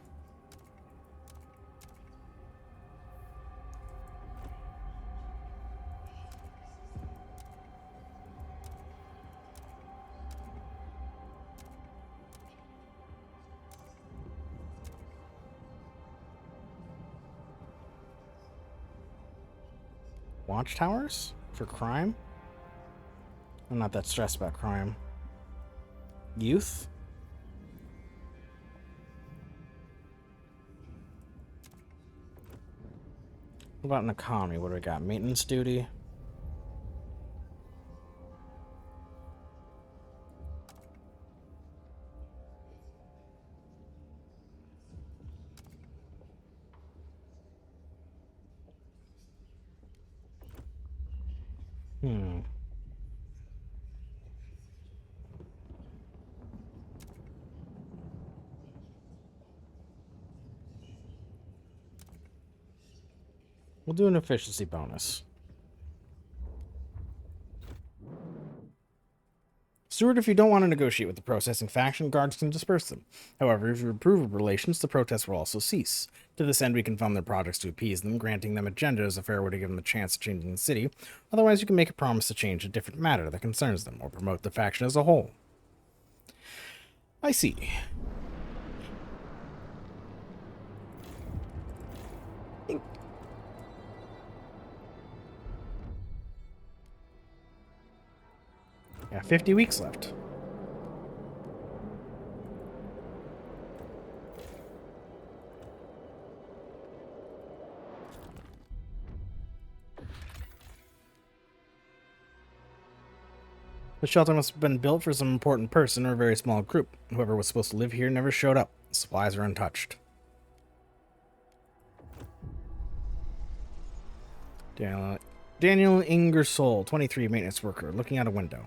Watchtowers for crime? I'm not that stressed about crime. Youth? What about an economy? What do we got? Maintenance duty? We'll do an efficiency bonus. Steward, if you don't want to negotiate with the protesting faction, guards can disperse them. However, if you approve of relations, the protests will also cease. To this end, we can fund their projects to appease them. Granting them agenda is a fair way to give them the chance of changing the city. Otherwise, you can make a promise to change a different matter that concerns them, or promote the faction as a whole. I see. Yeah, 50 weeks left. The shelter must have been built for some important person or a very small group. Whoever was supposed to live here never showed up. Supplies are untouched. Daniel Ingersoll, 23, maintenance worker, looking out a window.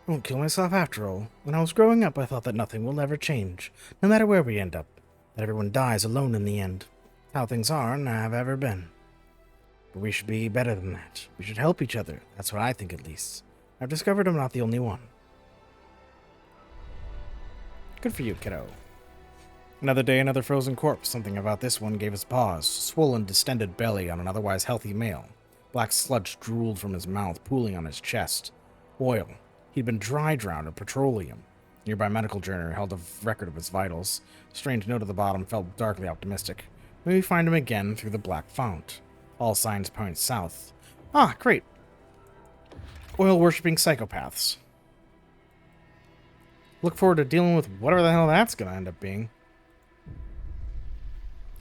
I won't kill myself after all. When I was growing up, I thought that nothing will ever change, no matter where we end up. That everyone dies alone in the end. How things are and have ever been. But we should be better than that. We should help each other. That's what I think, at least. I've discovered I'm not the only one. Good for you, kiddo. Another day, another frozen corpse. Something about this one gave us pause. Swollen, distended belly on an otherwise healthy male. Black sludge drooled from his mouth, pooling on his chest. Oil. He'd been dry-drowned in petroleum. Nearby medical journal held a record of his vitals. Strange note at the bottom felt darkly optimistic. Maybe find him again through the black fount. All signs point south. Ah, great. Oil-worshipping psychopaths. Look forward to dealing with whatever the hell that's going to end up being.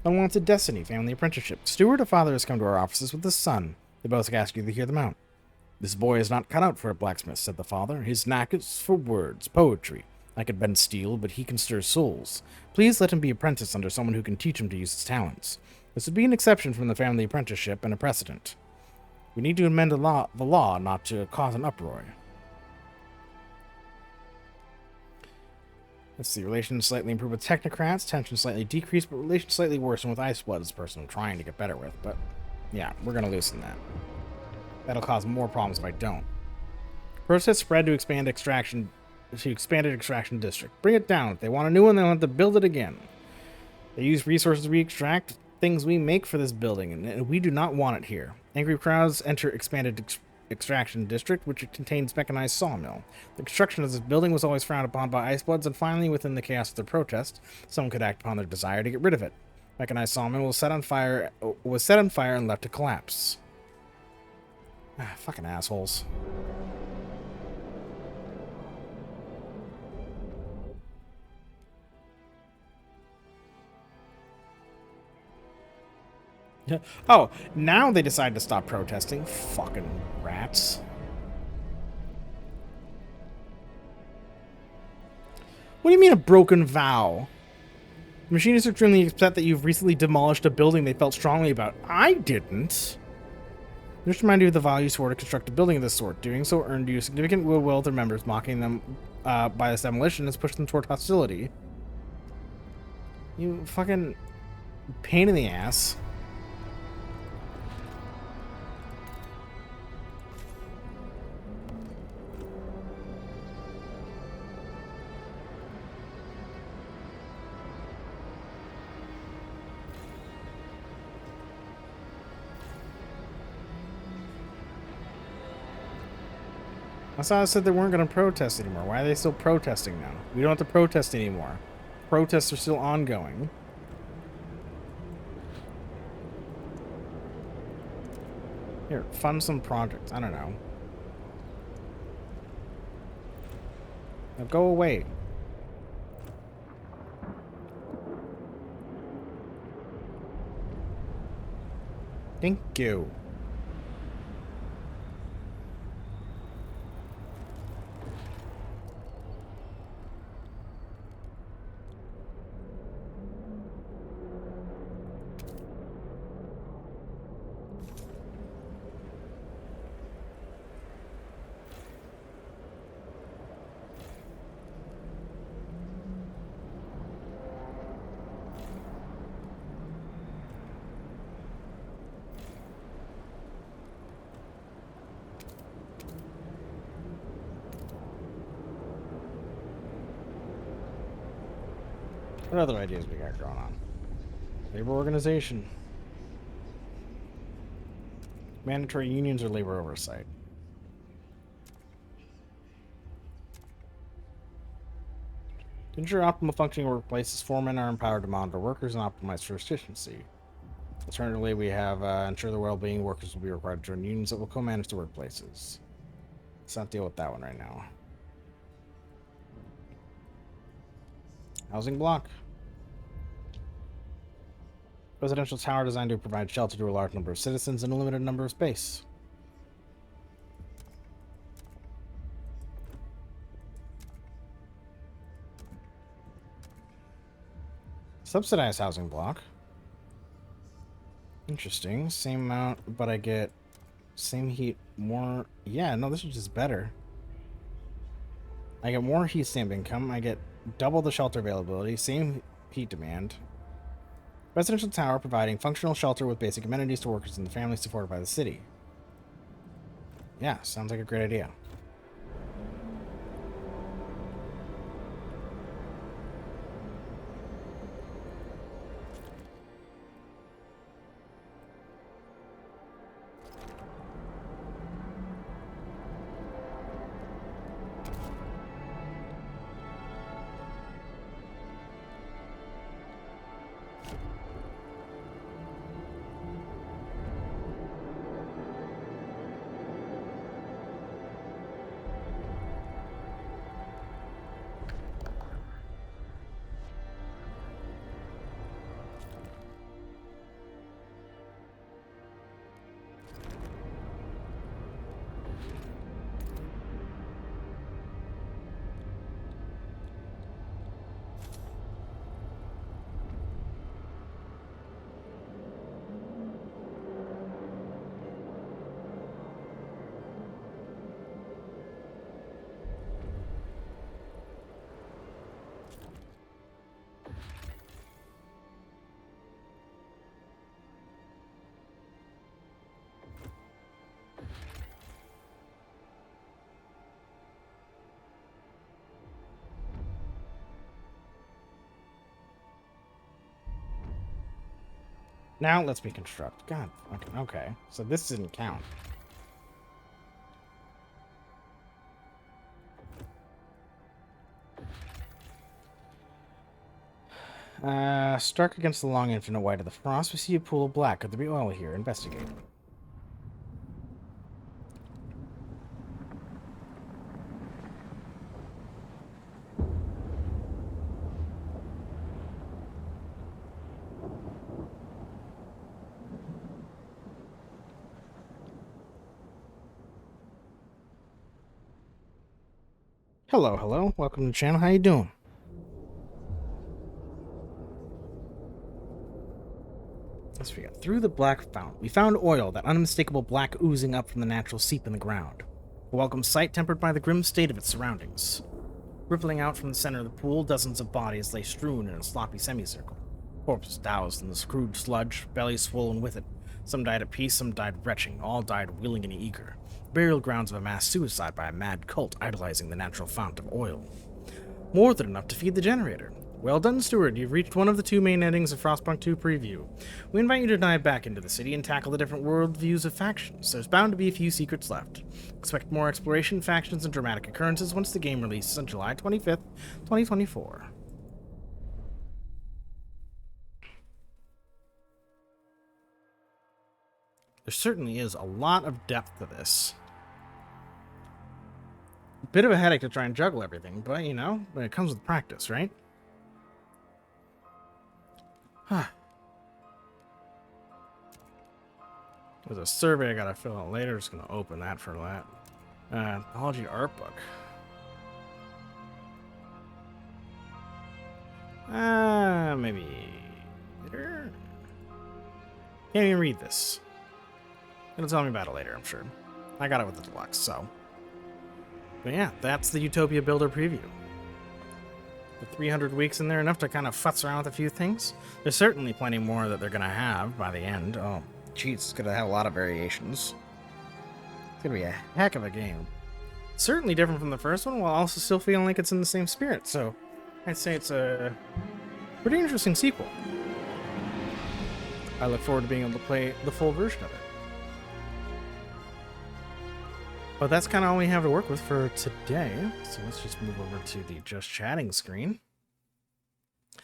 Unwanted Destiny, family apprenticeship. Steward, a father has come to our offices with his son. They both ask you to hear them out. This boy is not cut out for a blacksmith, said the father. His knack is for words, poetry. I could bend steel, but he can stir souls. Please let him be apprenticed under someone who can teach him to use his talents. This would be an exception from the family apprenticeship and a precedent. We need to amend the law not to cause an uproar. Let's see. Relations slightly improved with technocrats. Tension slightly decreased, but relations slightly worsened with Iceblood as a person I'm trying to get better with. But yeah, we're going to loosen that. That'll cause more problems if I don't. Process spread to expanded extraction district. Bring it down. If they want a new one, they'll have to build it again. They use resources we extract, things we make for this building, and we do not want it here. Angry crowds enter expanded extraction district, which contains mechanized sawmill. The construction of this building was always frowned upon by Icebloods, and finally, within the chaos of their protest, someone could act upon their desire to get rid of it. Mechanized sawmill was set on fire and left to collapse. Ah, fucking assholes. Oh, now they decide to stop protesting. Fucking rats. What do you mean a broken vow? The machine is extremely upset that you've recently demolished a building they felt strongly about. I didn't. Just remind you of the vow you swore to construct a building of this sort. Doing so earned you significant goodwill with their members. Mocking them by this demolition has pushed them toward hostility. You fucking pain in the ass. I thought I said they weren't going to protest anymore. Why are they still protesting now? We don't have to protest anymore. Protests are still ongoing. Here, fund some projects. I don't know. Now go away. Thank you. What other ideas we got going on? Labor organization. Mandatory unions or labor oversight. To ensure optimal functioning workplaces, foremen are empowered to monitor workers and optimize for efficiency. Alternatively, we have ensure the well-being workers will be required to join unions that will co-manage the workplaces. Let's not deal with that one right now. Housing block. Residential tower designed to provide shelter to a large number of citizens in a limited number of space. Subsidized housing block. Interesting. Same amount, but I get same heat, more... Yeah, no, this is just better. I get more heat stamp income. I get double the shelter availability. Same heat demand. Residential tower providing functional shelter with basic amenities to workers and the families supported by the city. Yeah, sounds like a great idea. Now let's me construct. God, okay. So this didn't count. Struck against the long infinite white of the frost, we see a pool of black. Could there be oil here? Investigate. Hello, hello. Welcome to the channel. How you doing? through the black fountain, we found oil, that unmistakable black oozing up from the natural seep in the ground. A welcome sight tempered by the grim state of its surroundings. Rippling out from the center of the pool, dozens of bodies lay strewn in a sloppy semicircle. Corpses doused in the crude sludge, bellies swollen with it. Some died at peace, some died retching, all died willing and eager. Burial grounds of a mass suicide by a mad cult idolizing the natural fount of oil. More than enough to feed the generator. Well done, Steward. You've reached one of the two main endings of Frostpunk 2 preview. We invite you to dive back into the city and tackle the different worldviews of factions. There's bound to be a few secrets left. Expect more exploration, factions, and dramatic occurrences once the game releases on July 25th, 2024. There certainly is a lot of depth to this. A bit of a headache to try and juggle everything, but, you know, it comes with practice, right? There's a survey I gotta fill out later. Just gonna open that for that. Apology art book. Maybe later? Can't even read this. It'll tell me about it later, I'm sure. I got it with the deluxe, so. But yeah, that's the Utopia Builder preview. The 300 weeks in there, enough to kind of futz around with a few things. There's certainly plenty more that they're going to have by the end. Oh, jeez, it's going to have a lot of variations. It's going to be a heck of a game. Certainly different from the first one, while also still feeling like it's in the same spirit. So I'd say it's a pretty interesting sequel. I look forward to being able to play the full version of it. But that's kind of all we have to work with for today. So let's just move over to the just chatting screen. I'm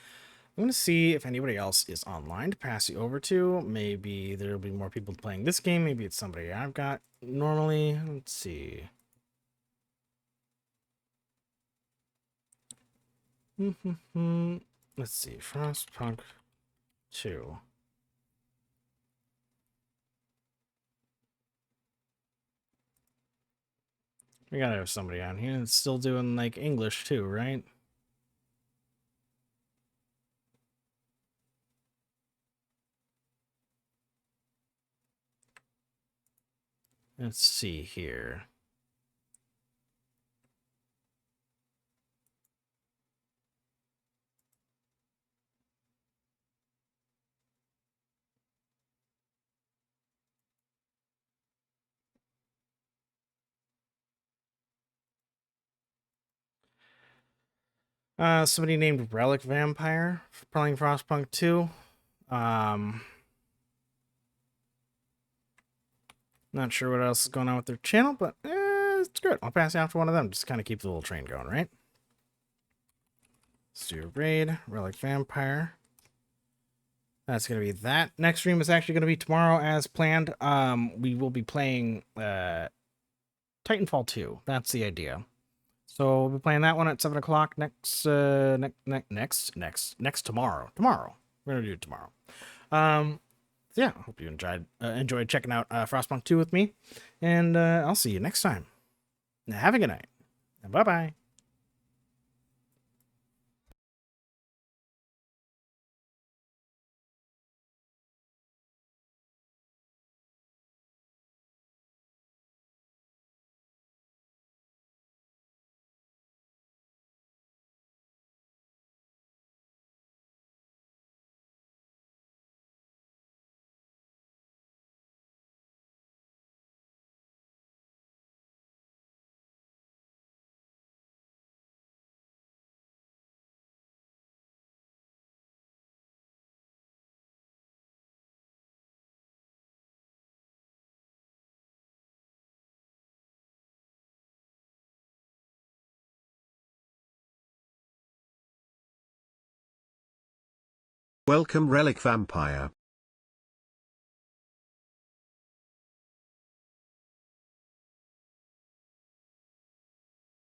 going to see if anybody else is online to pass you over to. Maybe there'll be more people playing this game. Maybe it's somebody I've got normally. Let's see. Let's see. Frostpunk 2. We gotta have somebody on here that's still doing, like, English, too, right? Let's see here. Somebody named Relic Vampire playing Frostpunk 2. Not sure what else is going on with their channel, but it's good. I'll pass it off to one of them. Just kind of keep the little train going, right? Let's do a raid. Relic Vampire. That's going to be that. Next stream is actually going to be tomorrow as planned. We will be playing Titanfall 2. That's the idea. So we'll be playing that one at 7 o'clock next tomorrow. Tomorrow. We're going to do it tomorrow. Yeah, I hope you enjoyed checking out Frostpunk 2 with me. And I'll see you next time. Have a good night. Bye-bye. Welcome Relic Vampire.